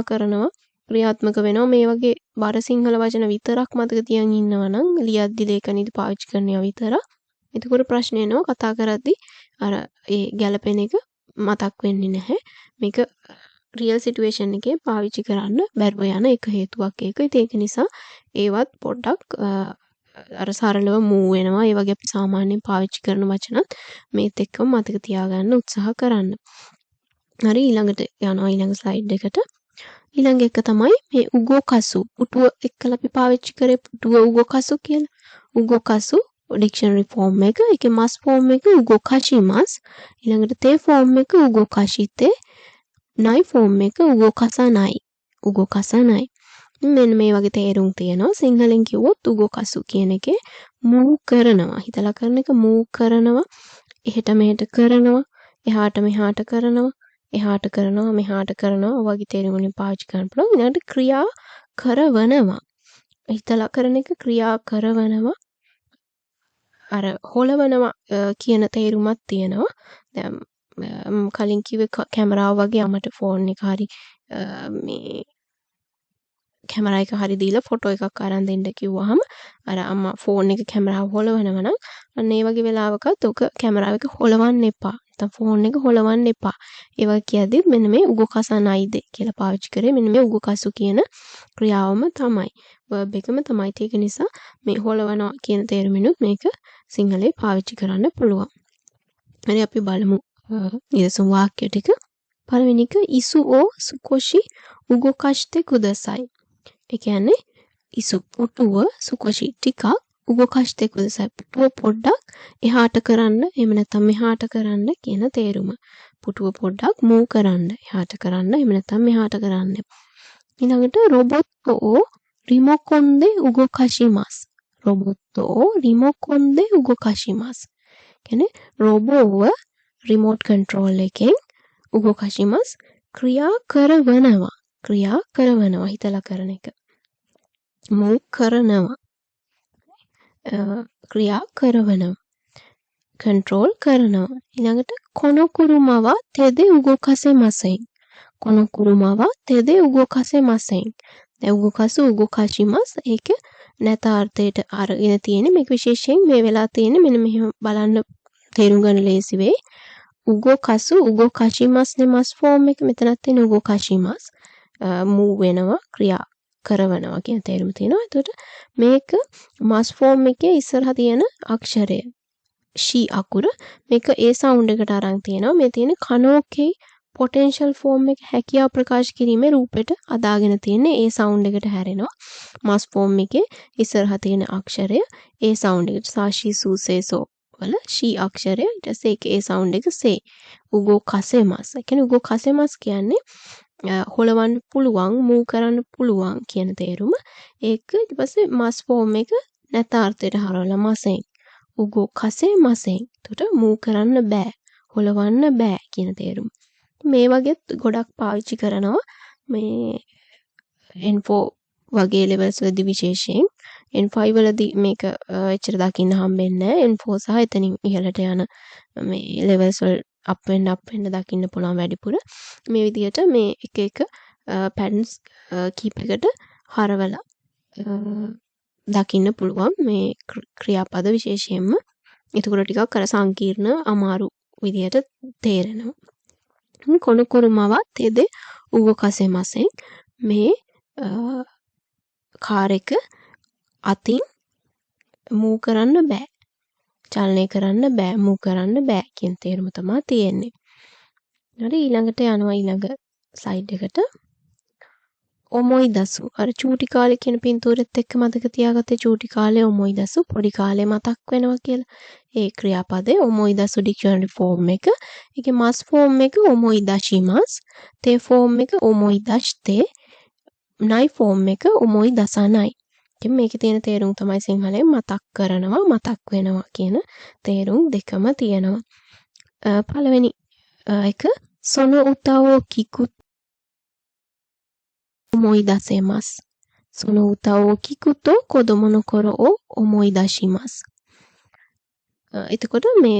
කරනවා ක්‍රියාත්මක වෙනවා මේ වගේ බර සිංහල වචන විතරක් මතක තියන් ඉන්නවා නම් ලියද්දි ලේඛනෙදි පාවිච්චි කරනවා විතරක්. එතකොට ප්‍රශ්නේ එනවා කතා කරද්දි අර ඒ ගැලපෙන එක මතක් වෙන්නේ නැහැ. මේක රියල් සිටුේෂන් එකේ පාවිච්චි කරන්න බැරුව යන එක හේතුවක් ඒක. ඒක නිසා ඒවත් පොඩ්ඩක් අර සරලව මූ වෙනවා. ඒ වගේ අපි සාමාන්‍යයෙන් පාවිච්චි කරන වචනත් මේත් එක්කම මතක තියාගන්න උත්සාහ කරන්න. හරි ඊළඟට යනවා ඊළඟ ස්ලයිඩ් එකට. ඊළඟ එක තමයි මේ උගෝකසු. පුටුව එක්කලා අපි පාවිච්චි කරේ පුටුව උගෝකසු කියලා. උගෝකසු ඩික්ෂනරි ෆෝම් එක. ඒකේ මස් ෆෝම් එක උගෝකෂිමස්. ඊළඟට තේ ෆෝම් එක උගෝකෂිතේ. නයි ෆෝම් එක උගෝකසනයි. උගෝකසනයි. මෙන්න මේ වගේ තේරුම් තියෙනවා. සිංහලෙන් කිව්වොත් උගෝකසු කියන එකේ මූ කරනවා. හිතලා කරන එක මූ කරනවා. එහෙට මෙහෙට කරනවා. එහාට මෙහාට කරනවා. එහාට කරනවා මෙහාට කරනවා වගේ තේරුම් වලින් පාවිච්චි කරන්න පුළුවන්. ඊළඟට ක්‍රියා කරවනවා. හිතලා කරන එක ක්‍රියා කරවනවා. අර හොලවනවා කියන තේරුමක් තියෙනවා. දැන් කලින් කිව්වේ කැමරාව වගේ අමට ෆෝන් එක හරි මේ කැමරා එක හරි දීලා ෆොටෝ එකක් අරන් දෙන්න කිව්වහම අර අම්මා ෆෝන් එක කැමරාව හොලවනවා නම් අන්න ඒ වගේ වෙලාවකත් ඔක කැමරාව එක හොලවන්න එපා. නැත්නම් ෆෝන් එක හොලවන්න එපා. ඒ වගේ කියද්දි මෙන්න මේ උගොකසනයිද කියලා පාවිච්චි කරේ මෙන්න මේ උගොකසු කියන ක්‍රියාවම තමයි. verb එකම තමයි. ඒක නිසා මේ හොලවනවා කියන තේරුමිනුත් මේක සිංහලේ පාවිච්චි කරන්න පුළුවන්. හරි අපි බලමු නිදසුන් වාක්‍ය ටික. පළවෙනි එක ඉසු ඕ සුකොෂි උගොකෂ්ටේ කුදසයි. ඒ කියන්නේ ඉසු පුටුව සුකොෂි ටිකක් උගොකෂ්ටේ කුදසයි පුටුව පොඩ්ඩක් එහාට කරන්න එහෙම නැත්නම් මෙහාට කරන්න කියන තේරුම. පුටුව පොඩ්ඩක් මූව් කරන්න එහාට කරන්න එහෙම නැත්නම් මෙහාට කරන්න. ඊළඟට රොබොට්ටෝ රිමොකොන්දේ උගොකෂිමස්. රොබොට්ටෝ රිමොකොන්දේ උගොකෂිමස්. කියන්නේ රොබෝව රිමෝට් කන්ට්‍රෝල් එකෙන් උගොකෂිමස් ක්‍රියා කරනවා හිතලා කරන එක. මූව් කරනවා. ක්‍රියා කරනවා. කන්ට්‍රෝල් කරනවා. ඊළඟට කොනකුරුමව තෙදේ උගොකසෙමසෙන්. කොනකුරුමව තෙදේ උගොකසෙමසෙන්. දැන් උගොකෂිමස් ඒක නැතාර්ථයට අරගෙන තියෙන්නේ මේක විශේෂයෙන් මේ වෙලා තියෙන්නේ මෙන්න මෙහෙම බලන්න තේරුම් ගන්න ලේසි වෙයි. උගොකෂිමස් නෙමස් ෆෝම් එක මෙතනත් තියෙන උගොකෂිමස් මූව් වෙනවා ක්‍රියා කරනවා කියන තේරුම තියෙනවා. එතකොට මේක මස් ෆෝම් එකේ ඉස්සරහා තියෙන අක්ෂරය ෂී අකුර මේක ඒ සවුන්ඩ් එකට අරන් තියෙනවා. මේ තියෙන කනෝකේ පොටෙන්ෂල් ෆෝම් එක හැකියාව ප්‍රකාශ කිරීමේ රූපෙට අදාගෙන තියෙන්නේ ඒ සවුන්ඩ් එකට හැරෙනවා. මස් ෆෝම් එකේ ඉස්සරහා තියෙන අක්ෂරය ඒ සවුන්ඩ් එකට සාෂී සූසේසෝ වල ෂී අක්ෂරය ඊට පස්සේ ඒක ඒ සවුන්ඩ් එක සේ උගොකසෙමස්. ඒ කියන්නේ උගොකසෙමස් කියන්නේ හොලවන්න පුළුවන් මූව් කරන්න පුළුවන් කියන තේරුම. ඒක ඊට පස්සේ මස් ෆෝම් එක නැතාර්ථයට හරවලා මසෙන් උගොකසෙමසෙන්. එතකොට මූව් කරන්න බෑ හොලවන්න බෑ කියන තේරුම. මේ වගේත් ගොඩක් පාවිච්චි කරනවා මේ N4 වගේ ලෙවල්ස් වලදී විශේෂයෙන් N5 වලදී මේක එච්චර දකින්න හම්බෙන්නේ නැහැ. N4 සහ එතනින් ඉහළට යන මේ ලෙවල්ස් වල අප් වෙන්න දකින්න පුළුවන් වැඩිපුර. මේ විදිහට මේ එක පැටර්න්ස් කීපයකට හරවලා දකින්න පුළුවන් මේ ක්‍රියාපද විශේෂයෙන්ම. එතකොට ටිකක් අර සංකීර්ණ අමාරු විදිහට තේරෙනවා. කොනකුරුමව තෙදේ උගොකසෙමසෙන් මේ කාර් එක අතින් මූව් කරන්න බෑ. චලනය කරන්න බෑ මූව් කරන්න බෑ කියන තේරුම තමයි තියෙන්නේ. හරි ඊළඟට යනවා ඊළඟ ස්ලයිඩ් එකට. ඔමොයිදසු අර චූටි කාලේ කියන පින්තූරෙත් එක්ක මතක තියාගත්තේ චූටි කාලේ ඔමොයිදසු පොඩි කාලේ මතක් වෙනවා කියලා. ඒ ක්‍රියාපදේ ඔමොයිදසු ඩික්ෂනරි ෆෝම් එක. ඒකේ මස් ෆෝම් එක ඔමොයිදශිමස්, තේ ෆෝම් එක ඔමොයිදෂ්තේ, නයි ෆෝම් එක ඔමොයිදසනයි. ඉතින් මේකේ තියෙන තේරුම් තමයි සිංහලෙන් මතක් කරනවා මතක් වෙනවා කියන තේරුම් දෙකම තියෙනවා. පළවෙනි එක සොනෝ උතාවෝ කිකු ඔමොයිදසෙමස්. සොනෝ උතාවෝ කිකුතෝ කොදොමො නො කොරෝ ඔ ඔමොයිදශිමස්. එතකොට මේ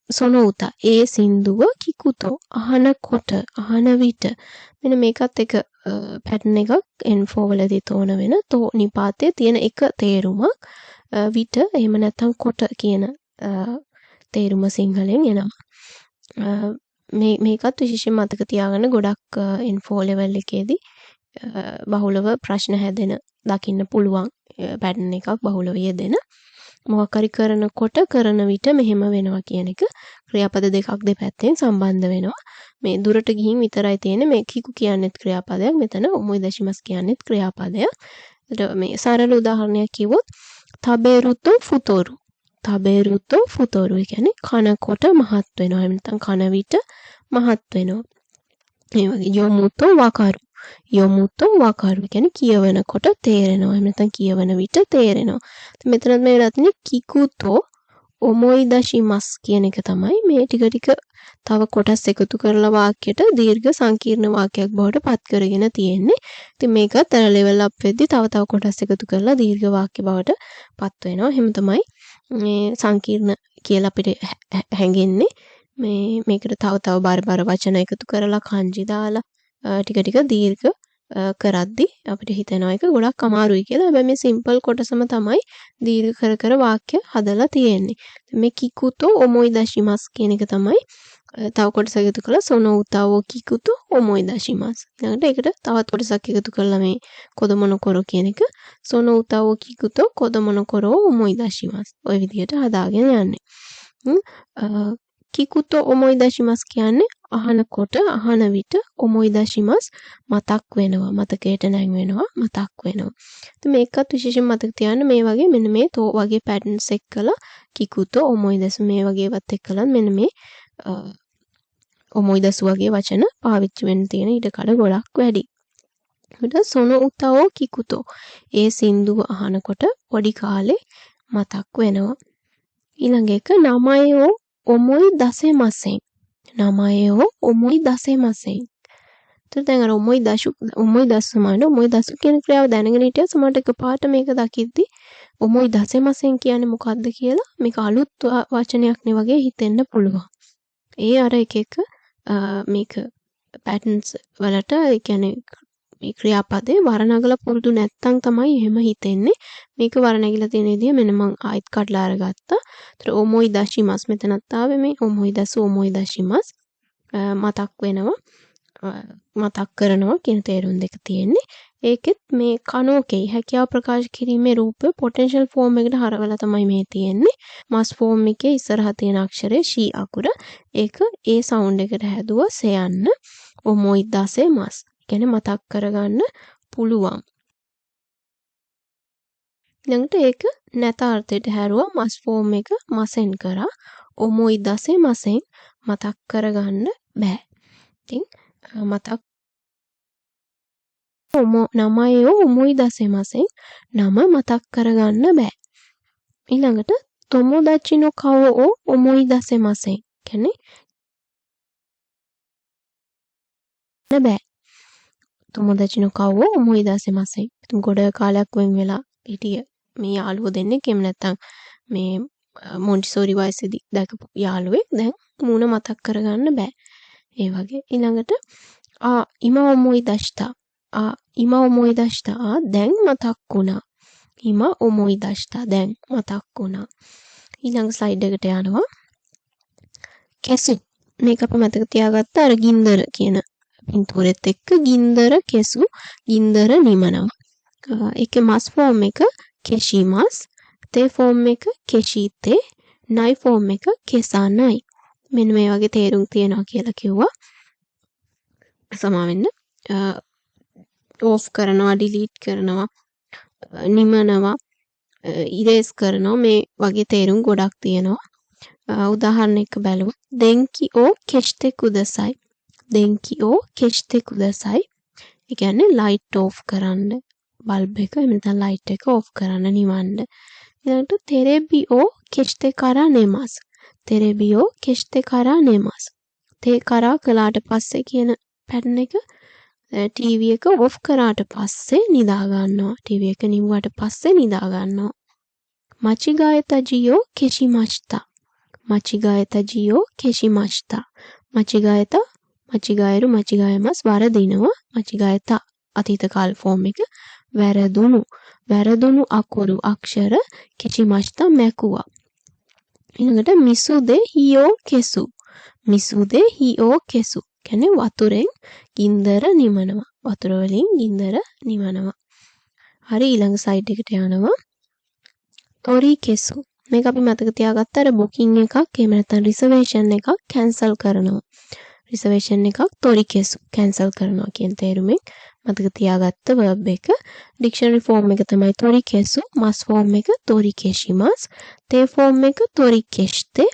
සොනෝ උතා ඒ සින්දුව කිකුතෝ අහනකොට අහන විට මෙන්න මේකත් එක පැටර්න් එකක් N4 වලදී තෝරන වෙන තෝ නිපාතයේ තියෙන එක තේරුමක් විට එහෙම නැත්නම් කොට කියන තේරුම සිංහලෙන් එනවා. මේකත් විශේෂයෙන් මතක තියාගන්න ගොඩක් N4 level එකේදී බහුලව ප්‍රශ්න හැදෙන දකින්න පුළුවන් පැටර්න් එකක් බහුලව යෙදෙන. මොකක් හරි කරනකොට කරන විට මෙහෙම වෙනවා කියන එක ක්‍රියාපද දෙකක් දෙපැත්තෙන් සම්බන්ධ වෙනවා. මේ දුරට ගිහින් විතරයි තියෙන්නේ මේ කිකු කියන්නේත් ක්‍රියාපදයක්. මෙතන ඔමොයිදශිමස් කියන්නේත් ක්‍රියාපදයක්. ඒකට මේ සරල උදාහරණයක් කිව්වොත් තබේරුතෝ ෆුතෝරු. තබේරුතෝ ෆුතෝරු කියන්නේ කනකොට මහත් වෙනවා. එහෙම නැත්නම් කන විට මහත් වෙනවා. ඒ වගේ යොමුතෝ වකරු. යොමුතෝ වකරු කියන්නේ කියවනකොට තේරෙනවා. එහෙම නැත්නම් කියවන විට තේරෙනවා. මෙතනත් මේ වෙලා තියෙන්නේ කිකුතෝ ඔමොයිදශිමස් කියන එක තමයි මේ ටික තව කොටස් එකතු කරලා වාක්‍යයට දීර්ඝ සංකීර්ණ වාක්‍යයක් බවට පත් කරගෙන තියෙන්නේ. ඉතින් මේකත් අර ලෙවල් අප් වෙද්දී තව කොටස් එකතු කරලා දීර්ඝ වාක්‍ය බවට පත් වෙනවා. එහෙම තමයි මේ සංකීර්ණ කියලා අපිට හැඟෙන්නේ. මේකට තව බර වචන එකතු කරලා kanji දාලා ටික දීර්ඝ කරද්දි අපිට හිතෙනවා ඒක ගොඩක් අමාරුයි කියලා. හැබැයි මේ සිම්පල් කොටසම තමයි දීර්ඝ කර වාක්‍ය හදලා තියෙන්නේ. මේ කිකුතෝ ඔමොයිදශිමස් කියන එක තමයි තව කොටසක් එකතු කරලා සොනෝ උතාවෝ කිකුතෝ ඔමොයිදශිමස්. ඊළඟට ඒකට තවත් කොටසක් එකතු කරලා මේ කොදොමො නො කොරෝ කියන එක සොනෝ උතාවෝ කිකුතෝ කොදොමො නො කොරෝ ඔමොයිදශිමස්. ওই විදිහට හදාගෙන යන්නේ. කිකුතෝ ඔමොයිදශිමස් කියන්නේ අහනකොට අහන විට ඔමොයිදාශිමස් මතක් වෙනවා. මතකයට නැංවෙනවා. මතක් වෙනවා. ඉතින් මේකත් විශේෂයෙන් මතක තියාගන්න මේ වගේ මෙන්න මේ තෝ වගේ පැටර්න්ස් එක්කලා කිකුතෝ ඔමොයිදාසු මේ වගේවත් එක්කලා මෙන්න මේ ඔමොයිදාසු වගේ වචන පාවිච්චි වෙන්න තියෙන ඉඩ කඩ ගොඩක් වැඩි. ඊට සොනෝ උතාවෝ කිකුතෝ ඒ සින්දුව අහනකොට පොඩි කාලේ මතක් වෙනවා. ඊළඟ එක නමයෝ ඔමොයිදාසෙමසෙන්. නමයෝ ඔමොයිදාසෙමසෙන්. එතකොට දැන් අර ඔමොයිදාසු සමාන ඔමොයිදාසු කියන ක්‍රියාව දැනගෙන හිටියා සමහරට එකපාරට මේක දකිද්දි ඔමොයිදාසෙමසෙන් කියන්නේ මොකද්ද කියලා මේක අලුත් වචනයක් නේ වගේ හිතෙන්න පුළුවන්. ඒ අර එක මේක පැටර්න්ස් වලට ඒ කියන්නේ මේ ක්‍රියාපදේ වර්ණගල පුරුදු නැත්තම් තමයි එහෙම හිතෙන්නේ. මේක වර්ණගල තියෙන විදිය මෙන්න මම ආයෙත් කඩලා අරගත්තා. ඒතර ඔමොයිදාශිමස් මෙතනත් ආවේ මේ ඔමොයිදාසු ඔමොයිදාශිමස් මතක් වෙනවා. මතක් කරනවා කියන තේරුම් දෙක තියෙන්නේ. ඒකෙත් මේ කනෝකේ හැකියාව ප්‍රකාශ කිරීමේ රූපය පොටෙන්ෂල් ෆෝම් එකට හරවලා තමයි මේ තියෙන්නේ. මස් ෆෝම් එකේ ඉස්සරහා තියෙන අක්ෂරය ෂී අකුර. ඒක ඒ සවුන්ඩ් එකට හැදුවා සයන්න ඔමොයිදාසෙමස්. කියන්නේ මතක් කරගන්න පුළුවන්. ඊළඟට ඒක නැත අර්ථයට හැරුවා මස් ෆෝම් එක මසෙන් කරා ඔමොයිදාසෙමසෙන් මතක් කරගන්න බෑ. ඉතින් මතක් නමයෝ ඔමොයිදාසෙමසෙන් නම මතක් කරගන්න බෑ. ඊළඟට තොමොදාචි නො කවෝ ඕ ඔමොයිදාසෙමසෙන් කියන්නේ බෑ. තොමොදාචි නො කවෝ ඔමොයිදාසෙමසෙන්. ඉතින් ගොඩ කාලයක් වෙන් වෙලා හිටිය මේ යාළුවෝ දෙන්නෙක් එහෙම නැත්නම් මේ මොන්ටිසෝරි වයසේදී දැකපු යාළුවෙක් දැන් මූණ මතක් කරගන්න බෑ. ඒ වගේ ඊළඟට ඉමා ඔමොයිදාෂ්තා ඉමා ඔමොයිදාෂ්තා දැන් මතක් වුණා. ඉමා ඔමොයිදාෂ්තා දැන් මතක් වුණා. ඊළඟ ස්ලයිඩ් එකට යනවා. කෙසු මේක අපි මතක තියාගත්ත අර ගින්දර කියන පින්තූරෙත් එක්ක ගින්දර කෙසු ගින්දර නිමනවා. ඒකේ මස් ෆෝම් එක කෙෂිමස් තේ ෆෝම් එක කෙෂීතේ නයි ෆෝම් එක කෙසානයි. මෙන්න මේ වගේ තේරුම් තියනවා කියලා කිව්වා. සමාවෙන්න ඕෆ් කරනවා ඩිලීට් කරනවා නිමනවා ඉරේස් කරනවා මේ වගේ තේරුම් ගොඩක් තියෙනවා. උදාහරණයක් බලමු. දෙන්කි ඕ කෙෂ්තේ කුදසයි. දෙන්කි ඕ කෙෂ්තේ කුදසයි. ඒ කියන්නේ ලයිට් ඕෆ් කරන්න බල්බ් එක එහෙම නැත්නම් ලයිට් එක ඕෆ් කරන්න නිවන්න. ඊළඟට තෙරෙබි ඕ කෙෂ්තේ කරා නෙමස්. තෙරෙබියෝ කෙෂ්තේ කරා නෙමස්. තේ කරා කළාට පස්සේ කියන පැටර්න් එක ටීවී එක ඔෆ් කරාට පස්සේ නිදා ගන්නවා. ටීවී එක නිව්වට පස්සේ නිදා ගන්නවා. මචිගායතජියෝ කෙෂිමස්තා. මචිගායතජියෝ කෙෂිමස්තා. මචිගායරු මචිගායමස් වරදිනවා. මචිගායතා අතීත කාල ෆෝම් එක වැරදුණු අකුරු අක්ෂර කෙෂිමස්තා මැකුවා. ඊළඟට මිසුදේ හියෝ කෙසු. මිසුදේ හියෝ කෙසු. කියන්නේ වතුරෙන් ගින්දර නිමනවා. වතුර වලින් ගින්දර නිමනවා. හරි ඊළඟ සයිඩ් එකට යනවා. තොරි කෙසු. මේක අපි මතක තියාගත්ත අර බුකින් එකක් එහෙම නැත්නම් රිසර්වේෂන් එකක් කැන්සල් කරනවා. රිසර්වේෂන් එකක් තොරි කෙසු කැන්සල් කරනවා කියන තේරුමෙන් මතක තියාගත්ත verb එක. ඩික්ෂනරි ෆෝම් එක තමයි තොරි කෙසු. මස් ෆෝම් එක තොරි කෙෂිමස්. තේ ෆෝම් එක තොරි කෙෂ්තේ.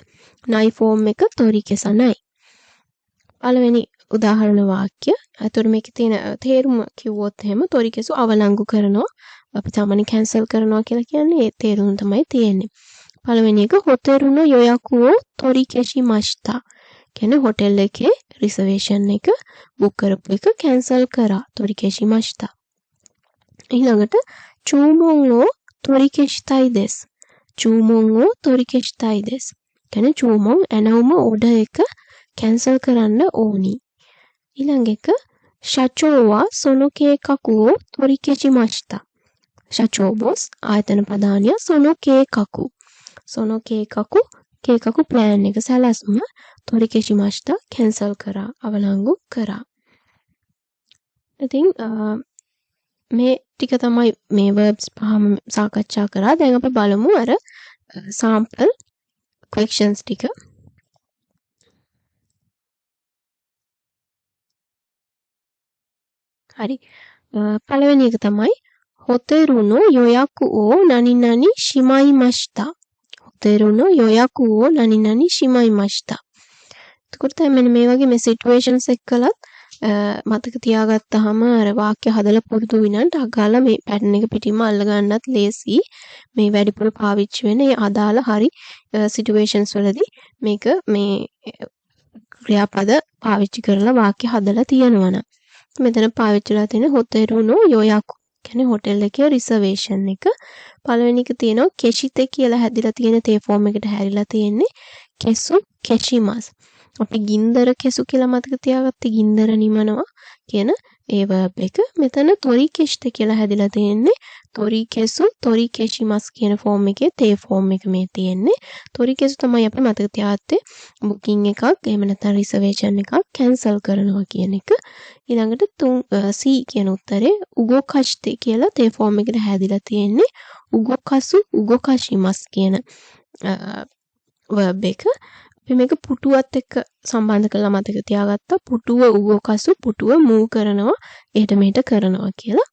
නයි ෆෝම් එක තොරි කෙසනයි. පළවෙනි උදාහරණ වාක්‍ය. අතොර මේකේ තියෙන තේරුම කිව්වොත් එහෙම තොරි කෙසු අවලංගු කරනවා. අපි සාමාන්‍ය කැන්සල් කරනවා කියලා කියන්නේ ඒ තේරුම තමයි තියෙන්නේ. පළවෙනි එක හොතෙරුන යොයකුවෝ තොරි කෙෂිමස්තා. කියන්නේ හොටෙල් එකේ රිසර්වේෂන් එක බුක් කරපු එක කැන්සල් කරා. තොරි කෙෂිමස්තා. ඊළඟට චූමොන්ෝ තොරි කෙෂිතයි දෙස්. චූමොන්ෝ තොරි කෙෂිතයි දෙස්. කියන්නේ චූමොන් ඇනවුම ඕඩර් එක කැන්සල් කරන්න ඕනි. ඊළඟ එක ශචෝවා සොනොකේකකුවෝ තොරි කෙෂිමස්තා. ශචෝ බොස් ආයතන ප්‍රධානිය සොනොකේකකු. සොනොකේකකු කේකකු ප්ලෑන් එක සැලැස්ම තොරි කෙෂිමස්තා කැන්සල් කරා අවලංගු කරා. ඉතින් මේ ටික තමයි මේ verbs පහම සාකච්ඡා කරා. දැන් අපි බලමු අර sample questions ටික. හරි. පළවෙනි එක තමයි hoteru no yoyaku o nani nani shimaimashita. hoteru no yoyaku o nani nani shimaimashita. එතකොට මෙන්න මේ වගේ මේ සිටුේෂන්ස් එක්කලත් මතක තියාගත්තාම අර වාක්‍ය හදලා පුරුදු විනාට අගාලා මේ පැටර්න් එක පිටින්ම අල්ල ගන්නත් ලේසි. මේ වැඩිපුර පාවිච්චි වෙන ඒ අදාළ හරි සිටුේෂන්ස් වලදී මේක මේ ක්‍රියාපද පාවිච්චි කරලා වාක්‍ය හදලා තියෙනවා නම් මෙතන පාවිච්චි කරලා තියෙන hoteru no yoyaku කියන්නේ හොටෙල් එකේ රිසර්වේෂන් එක. පළවෙනි එක තියෙනවා කෙෂිතේ කියලා හැදිලා තියෙන තේ ෆෝම් එකට හැරිලා තියෙන්නේ කෙසු කෙෂිමස්. අපි ගින්දර කෙසු කියලා මතක තියාගත්තේ ගින්දර නිමනවා කියන ඒ verb එක. මෙතන tori keshite කියලා හැදිලා තියෙන්නේ tori kesu tori keshimas කියන ෆෝම් එකේ තේ ෆෝම් එක මේ තියෙන්නේ. tori kesu තමයි අපි මතක තියාගත්තේ බුකින් එකක් එහෙම නැත්නම් රිසර්වේෂන් එකක් කැන්සල් කරනවා කියන එක. ඊළඟට C කියන උත්තරේ උගෝකෂ්ටි කියලා තේ ෆෝම් එකට හැදිලා තියෙන්නේ උගෝකසු උගෝකෂිමස් කියන verb එක. අපි මේක පුටුවත් එක්ක සම්බන්ධ කරලා මතක තියාගත්තා. පුටුව උගෝකසු පුටුව මූව් කරනවා එහෙට මෙහෙට කරනවා කියලා.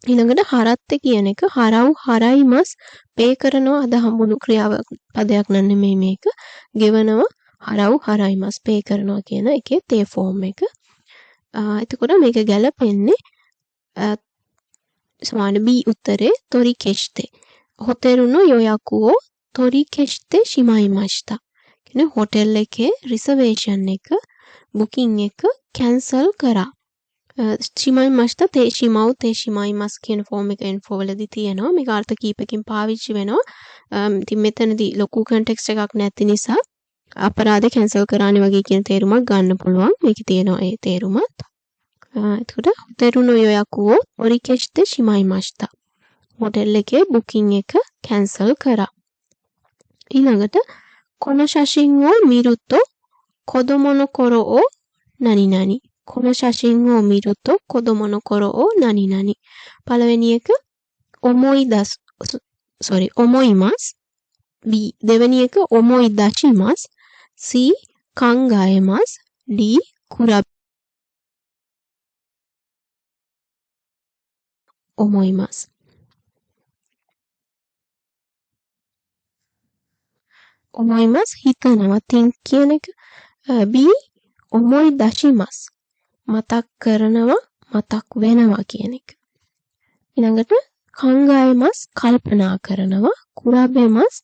ඊළඟට හරත්තේ කියන එක හරව් හරයිමස් පේ කරනවා අද හම්බුණු ක්‍රියාපදයක් නෙමෙයි මේක. ගෙවනවා හරව් හරයිමස් පේ කරනවා කියන එකේ තේ ෆෝම් එක. එතකොට මේක ගැලපෙන්නේ සමාන B උත්තරේ tori keshite. hoteru no yoyaku o tori keshite shimaimashita. කියන්නේ හොටෙල් එකේ රිසර්වේෂන් එක බුකින් එක කැන්සල් කරා. shimaimashita තේ shimau තේ shimaimas කියන ෆෝම් එක info වලදී තියෙනවා. මේක අර්ථ කීපකින් පාවිච්චි වෙනවා. ඉතින් මෙතනදී ලොකු කන්ටෙක්ස්ට් එකක් නැති නිසා අපරාධ කැන්සල් කරානේ වගේ කියන තේරුමක් ගන්න පුළුවන්. මේකේ තියෙනවා ඒ තේරුමත්. එතකොට hoteru no yoyaku o tori keshite shimaimashita. Hotel එකේ බුකින් එක කැන්සල් කරා. ඊළඟට kono shashin wo miru to kodomo no koro o nani nani. kono shashin wo miru to kodomo no koro o nani nani. පළවෙනි එක omoimasu. B දෙවෙනි එක omoidashimasu. C kangaemasu. D kurabe omoimasu. omoimasu හිතනවා think කියන එක. B omoidashimasu මතක් කරනවා මතක් වෙනවා කියන එක. ඊළඟට kangaemasu කල්පනා කරනවා. kurabemas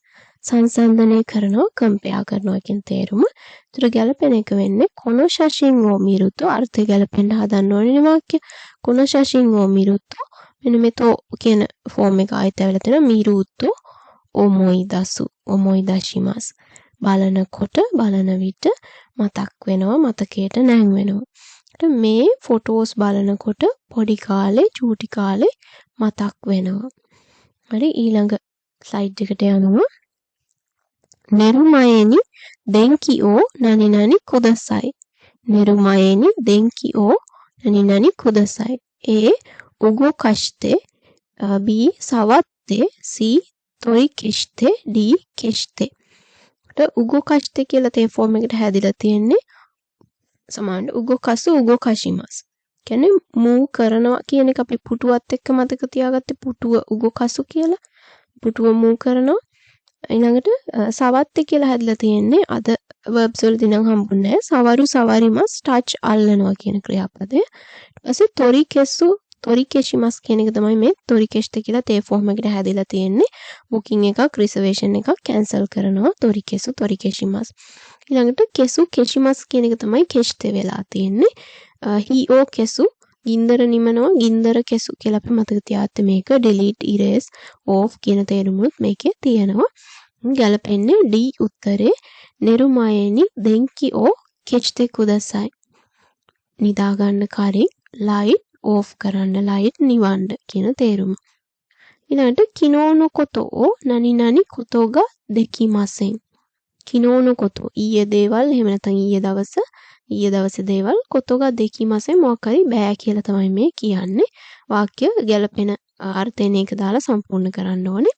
සංසන්දනය කරනවා කම්පෙයා කරනවා කියන තේරුම. ඒතර ගැලපෙන එක වෙන්නේ kono shashin wo miru to අර්ථය ගැලපෙන්න හදන්න ඕනේ වාක්‍ය. kono shashin wo miru to මෙන්න මේ to කියන ෆෝම් එක ආයෙත් ඇවිල්ලා තියෙනවා miru to omoidasu omoidashimasu. බලනකොට බලන විට මතක් වෙනවා මතකයට නැංවෙනවා. මේ ෆොටෝස් බලනකොට පොඩි කාලේ චූටි කාලේ මතක් වෙනවා. හරි ඊළඟ ස්ලයිඩ් එකට යනවා. නෙරුමයේනි දෙන්කි ඕ නනි නනි කුදසයි. නෙරුමයේනි දෙන්කි ඕ නනි නනි කුදසයි. A උගෝකෂ්ටේ. B සවත්තේ. C tori keshite. D keshite. උගෝකෂ්ටේ කියලා තේ ෆෝම් එකට හැදිලා තියෙන්නේ සමාන උගෝකසු උගෝකෂිමස්. කියන්නේ මූව් කරනවා කියන එක අපි පුටුවත් එක්ක මතක තියාගත්තේ පුටුව උගෝකසු කියලා. පුටුව මූව් කරනවා. ඊළඟට සවත්තේ කියලා හැදිලා තියෙන්නේ අද verbs වලදී නම් හම්බුන්නේ නැහැ. සවරු සවරිමස් touch අල්ලනවා කියන ක්‍රියාපදය. ඊට පස්සේ tori kesu tori keshimas කියන එක තමයි මේ tori keshite කියලා තේ ෆෝම් එකට හැදිලා තියෙන්නේ. බුකින් එකක් රිසර්වේෂන් එකක් කැන්සල් කරනවා tori kesu tori keshimas. ඊළඟට kesu keshimas කියන එක තමයි keshite වෙලා තියෙන්නේ. he o kesu ගින්දර නිමනවා ගින්දර කෙසු කියලා අපි මතක තියාගත්තේ මේක delete erase off කියන තේරුමුත් මේකේ තියෙනවා. ගැලපෙන්නේ D උත්තරේ නෙරුමයේනි දෙන්කි ඕ කෙච්තේ කුදසයි. නිදා ගන්න කලින් light off කරන්න light නිවන්න කියන තේරුම. ඊළඟට කිනෝනෝ කොතෝ නනි නනි කොතෝගා දෙකිමසෙන්. කිනෝනෝ කොතෝ ඊයේ දේවල් එහෙම නැත්නම් ඊයේ දවසේ දේවල් කොතෝගා දෙකිමසෙන් මොකක් හරි බෑ කියලා තමයි මේ කියන්නේ. වාක්‍ය ගැලපෙන අර්ථයෙන් ඒක දාලා සම්පූර්ණ කරන්න ඕනේ.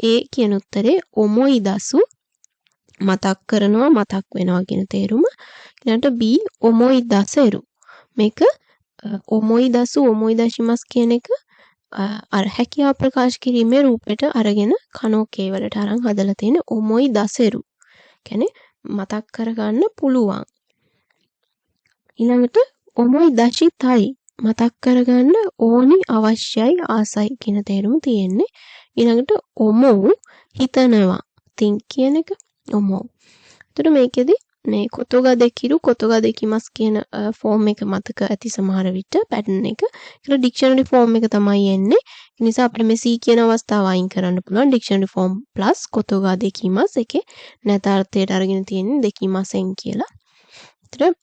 A කියන උත්තරේ ඔමොයිදසු මතක් කරනවා මතක් වෙනවා කියන තේරුම. ඊළඟට B ඔමොයිදසෙරු මේක ඔමොයිදසු ඔමොයිදශිමස් කියන එක අර හැකියාව ප්‍රකාශ කිරීමේ රූපෙට අරගෙන කනෝකේ වලට අරන් හදලා තියෙන ඔමොයිදසෙරු. කියන්නේ මතක් කරගන්න පුළුවන්. ඊළඟට ඔමොයිදශිතයි මතක් කරගන්න ඕනි අවශ්‍යයි ආසයි කියන තේරුම තියෙන්නේ. ඊළඟට ඔමොව් හිතනවා. think කියන එක ඔමොව්. එතකොට මේකෙදි මේ කොතෝගා දෙකිරු කොතෝගා දෙකිමස් කියන ෆෝම් එක මතක ඇති සමහර විට පැටර්න් එක. ඒක ඩික්ෂනරි ෆෝම් එක තමයි එන්නේ. ඒ නිසා අපිට මේ C කියන අවස්ථාව අයින් කරන්න පුළුවන්. ඩික්ෂනරි ෆෝම් ප්ලස් කොතෝගා දෙකිමස් එකේ නැත අර්ථයට අරගෙන තියෙන්නේ දෙකිමසෙන් කියලා. එතකොට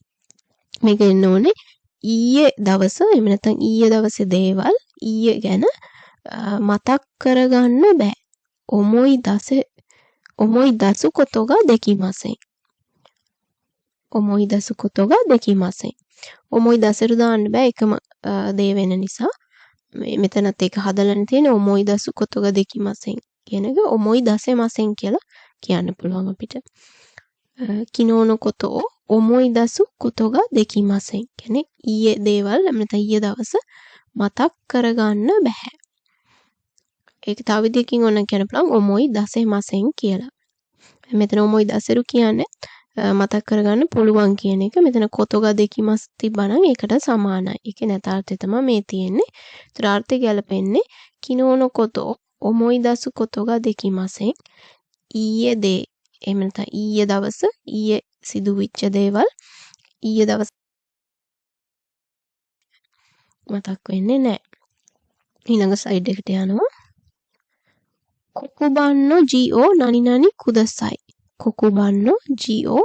මේක එන්න ඕනේ ඊයේ දවස එහෙම නැත්නම් ඊයේ දවසේ දේවල් ඊයේ ගැන මතක් කරගන්න බෑ. ඔමොයිදසු කොතෝගා දෙකිමසෙන්. ඔමොයිදසු කොතෝගා දෙකිමසෙන්. ඔමොයිදසෙරු දාන්න බෑ එකම දේ වෙන නිසා. මෙතනත් ඒක හදලා තියෙන ඔමොයිදසු කොතෝගා දෙකිමසෙන් කියන එක ඔමොයිදසෙමසෙන් කියලා කියන්න පුළුවන් අපිට. කිනෝන කොතෝ ඔමොයිදසු කොතෝගා දෙකිමසෙන් කියන්නේ ඊයේ දේවල් නැත්නම් ඊයේ දවස මතක් කරගන්න බෑ. ඒක තව විදිහකින් ඕන කියන්න පුළුවන් ඔමොයිදසෙමසෙන් කියලා. මෙතන ඔමොයිදසෙරු කියන්නේ මතක් කරගන්න පුළුවන් කියන එක. මෙතන කොතෝගා දෙකිමස් තිබ්බනම් ඒකට සමානයි. ඒකේ නැතාර්ථය තමයි මේ තියෙන්නේ. ඒතර අර්ථය ගැලපෙන්නේ කිනෝන කොතෝ ඔමොයිදසු කොතෝගා දෙකිමසෙන් ඊයේ දේ එහෙම නැත්නම් ඊයේ දවස ඊයේ සිදුවිච්ච දේවල් ඊයේ දවස් මතක් වෙන්නේ නැහැ. ඊළඟ ස්ලයිඩ් එකට යනවා. කොකුබන්නෝ ජීෝ නනි නනි කුදසයි. කොකුබන්නෝ ජීෝ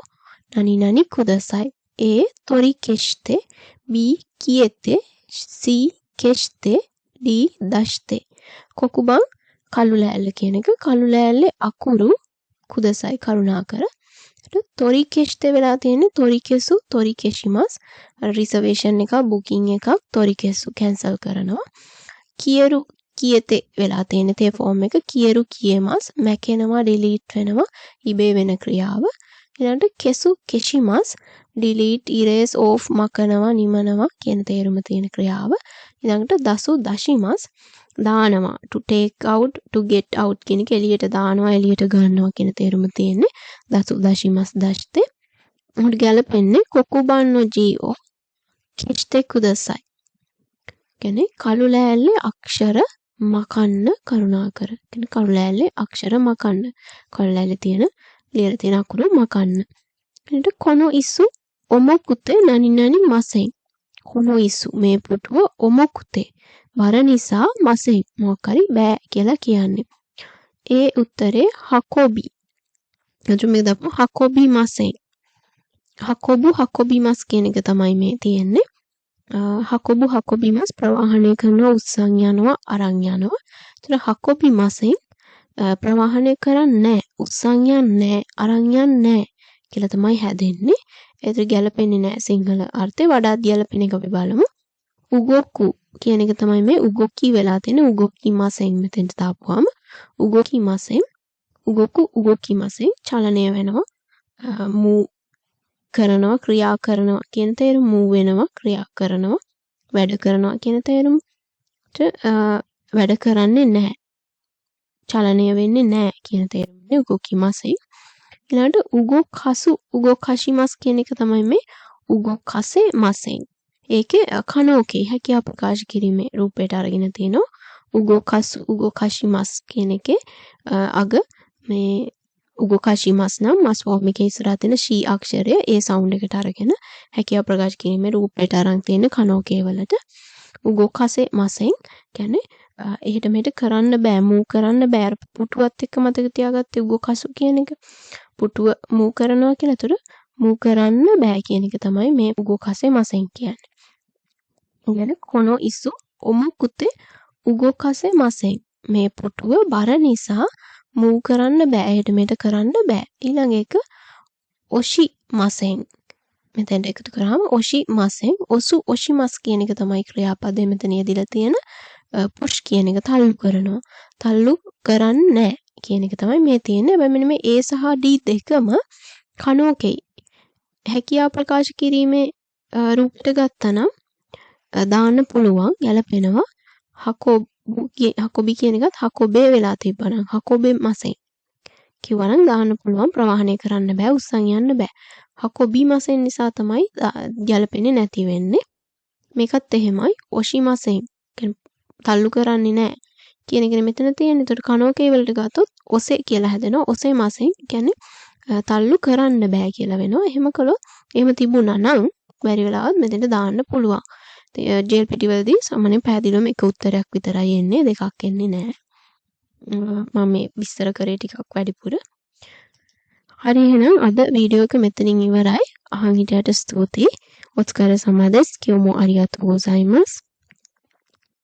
නනි නනි කුදසයි. A tori keshite B kiyete C keshite D dashite. කොකුබන් කළු ලෑල්ල කියන එක කළු ලෑල්ලේ අකුරු කුදසයි කරුණාකර. tori keshite වෙලා තියෙන්නේ tori kesu tori keshimas. Reservation එක බුකින් එකක් tori kesu කැන්සල් කරනවා. kiyeru kiyete වෙලා තියෙන තේ ෆෝම් එක kiyeru kiyemas මැකෙනවා ඩිලීට් වෙනවා ඉබේ වෙන ක්‍රියාව. ඊළඟට kesu keshimas delete erase off මකනවා නිමනවා කියන තේරුම තියෙන ක්‍රියාව. ඊළඟට dasu dashimas දානවා to take out to get out කියන එක එළියට දානවා එළියට ගන්නවා කියන තේරුම තියෙන්නේ. dasu dashimas dashite. උඩ ගැලපෙන්නේ කොකුබන්නෝ ජීෝ keshite kudasai. කියන්නේ කළු ලෑල්ලේ අක්ෂර මකන්න කරුණාකර. කියන්නේ කළු ලෑල්ලේ අක්ෂර මකන්න. කළු ලෑල්ලේ තියෙන ලියලා තියෙන අකුරු මකන්න. ඊට කොනෝ ඉස්සු ඔමොකුතේ නනි නනි මසෙන්. කොනෝ ඉස්සු මේ පුටුව ඔමොකුතේ බර නිසා මසෙන් මොකක් හරි බෑ කියලා කියන්නේ. ඒ උත්තරේ හකොබි. එතකොට මේක දාපුවා හකොබි මසෙන්. හකොබු හකොබිමස් කියන එක තමයි මේ තියෙන්නේ. හකොබු හකොබිමස් ප්‍රවාහණය කරනවා උස්සන් යනවා අරන් යනවා. ඒතර හකොබිමසෙන් ප්‍රවාහණය කරන්නේ නැහැ උස්සන් යන්නේ අරන් යන්නේ කියලා තමයි හැදෙන්නේ. ඒතර ගැලපෙන්නේ නැහැ සිංහල අර්ථය. වඩාත් ගැලපෙන එක අපි බලමු. උගොක්කු කියන එක තමයි මේ උගොක්කි වෙලා තියෙන උගොක්කිමසෙන් මෙතෙන්ට දාපුවාම උගොක්කිමසෙන් උගොක්කු උගොක්කිමසෙන් චලනය වෙනවා මූ කරනවා ක්‍රියා කරනවා කියන තේරුම මූ වෙනවා ක්‍රියා කරනවා වැඩ කරනවා කියන තේරුම වැඩ කරන්නේ නැහැ චලනය වෙන්නේ නැහැ කියන තේරුමනේ උගොක්කිමසෙන්. ඊළඟට උගොක්කසු උගොක්කශිමස් කියන එක තමයි මේ උගොක්කසේ මසෙන්. ඒකේ කනෝකේ හැකියාව ප්‍රකාශ කිරීමේ රූපයට අරගෙන තිනවා උගොකසු උගොකශිමස් කියන එකේ අග මේ උගොකශිමස් නම් මස් ෆෝම් එකේ ඉස්සරහ තියෙන ෂී අක්ෂරය ඒ සවුන්ඩ් එකට අරගෙන හැකියාව ප්‍රකාශ කිරීමේ රූපයට අරන් තියෙන කනෝකේ වලට උගොකසේ මසෙන් කියන්නේ එහෙට මෙහෙට කරන්න බෑ මූ කරන්න බෑ. අර පුටුවත් එක්ක මතක තියාගත්තේ උගොකසු කියන එක. පුටුව මූ කරනවා කියලා. ඒතර මූ කරන්න බෑ කියන එක තමයි මේ උගොකසේ මසෙන් කියන්නේ. කියන්නේ කොනෝ ඉස්සු ඔමුකුතේ උගොකසේ මසෙන්. මේ පුටුව බර නිසා මූ කරන්න බෑ. එහෙට මෙහෙට කරන්න බෑ. ඊළඟ එක ඔෂි මසෙන්. මෙතෙන්ට එකතු කරාම ඔෂි මසෙන් ඔසු ඔෂිමස් කියන එක තමයි ක්‍රියාපදයේ මෙතන යෙදিলা තියෙන පුෂ් කියන එක තල්ලු කරනවා. තල්ලු කරන්නේ නැහැ කියන එක තමයි මේ තියෙන්නේ. හැබැයි මෙන්න මේ A සහ D දෙකම කනෝකේ හැකියාව ප්‍රකාශ කිරීමේ රූපයට ගත්තනම් දාන්න පුළුවන් ගැලපෙනවා. හකොබි කියන එකත් හකොබේ වෙලා තිබ්බනම් හකොබේ මසෙන් කිව්වනම් දාන්න පුළුවන් ප්‍රවාහනය කරන්න බෑ උස්සන් යන්න බෑ. හකොබි මසෙන් නිසා තමයි ගැලපෙන්නේ නැති වෙන්නේ. මේකත් එහෙමයි ඔෂි මසෙන් තල්ලු කරන්නේ නැහැ කියන එකනේ මෙතන තියෙන්නේ. ඒතකොට කනෝකේ වලට ගත්තොත් ඔසේ කියලා හැදෙනවා. ඔසේ මසෙන් කියන්නේ තල්ලු කරන්න බෑ කියලා වෙනවා. එහෙම කළොත් එහෙම තිබුණා නම් බැරි වෙලාවත් මෙතෙන්ට දාන්න පුළුවන්. ජේල් පිටිවලදී සාමාන්‍යයෙන් පැහැදිලිවම එක උත්තරයක් විතරයි එන්නේ දෙකක් එන්නේ නැහැ. මම මේ විස්තර කරේ ටිකක් වැඩිපුර. හරි එහෙනම් අද වීඩියෝ එක මෙතනින් ඉවරයි. අහන් හිටියට ස්තුතියි. ඔත්කර සමාදෙස් කියමු අරියතෝ ගොසයිමස්.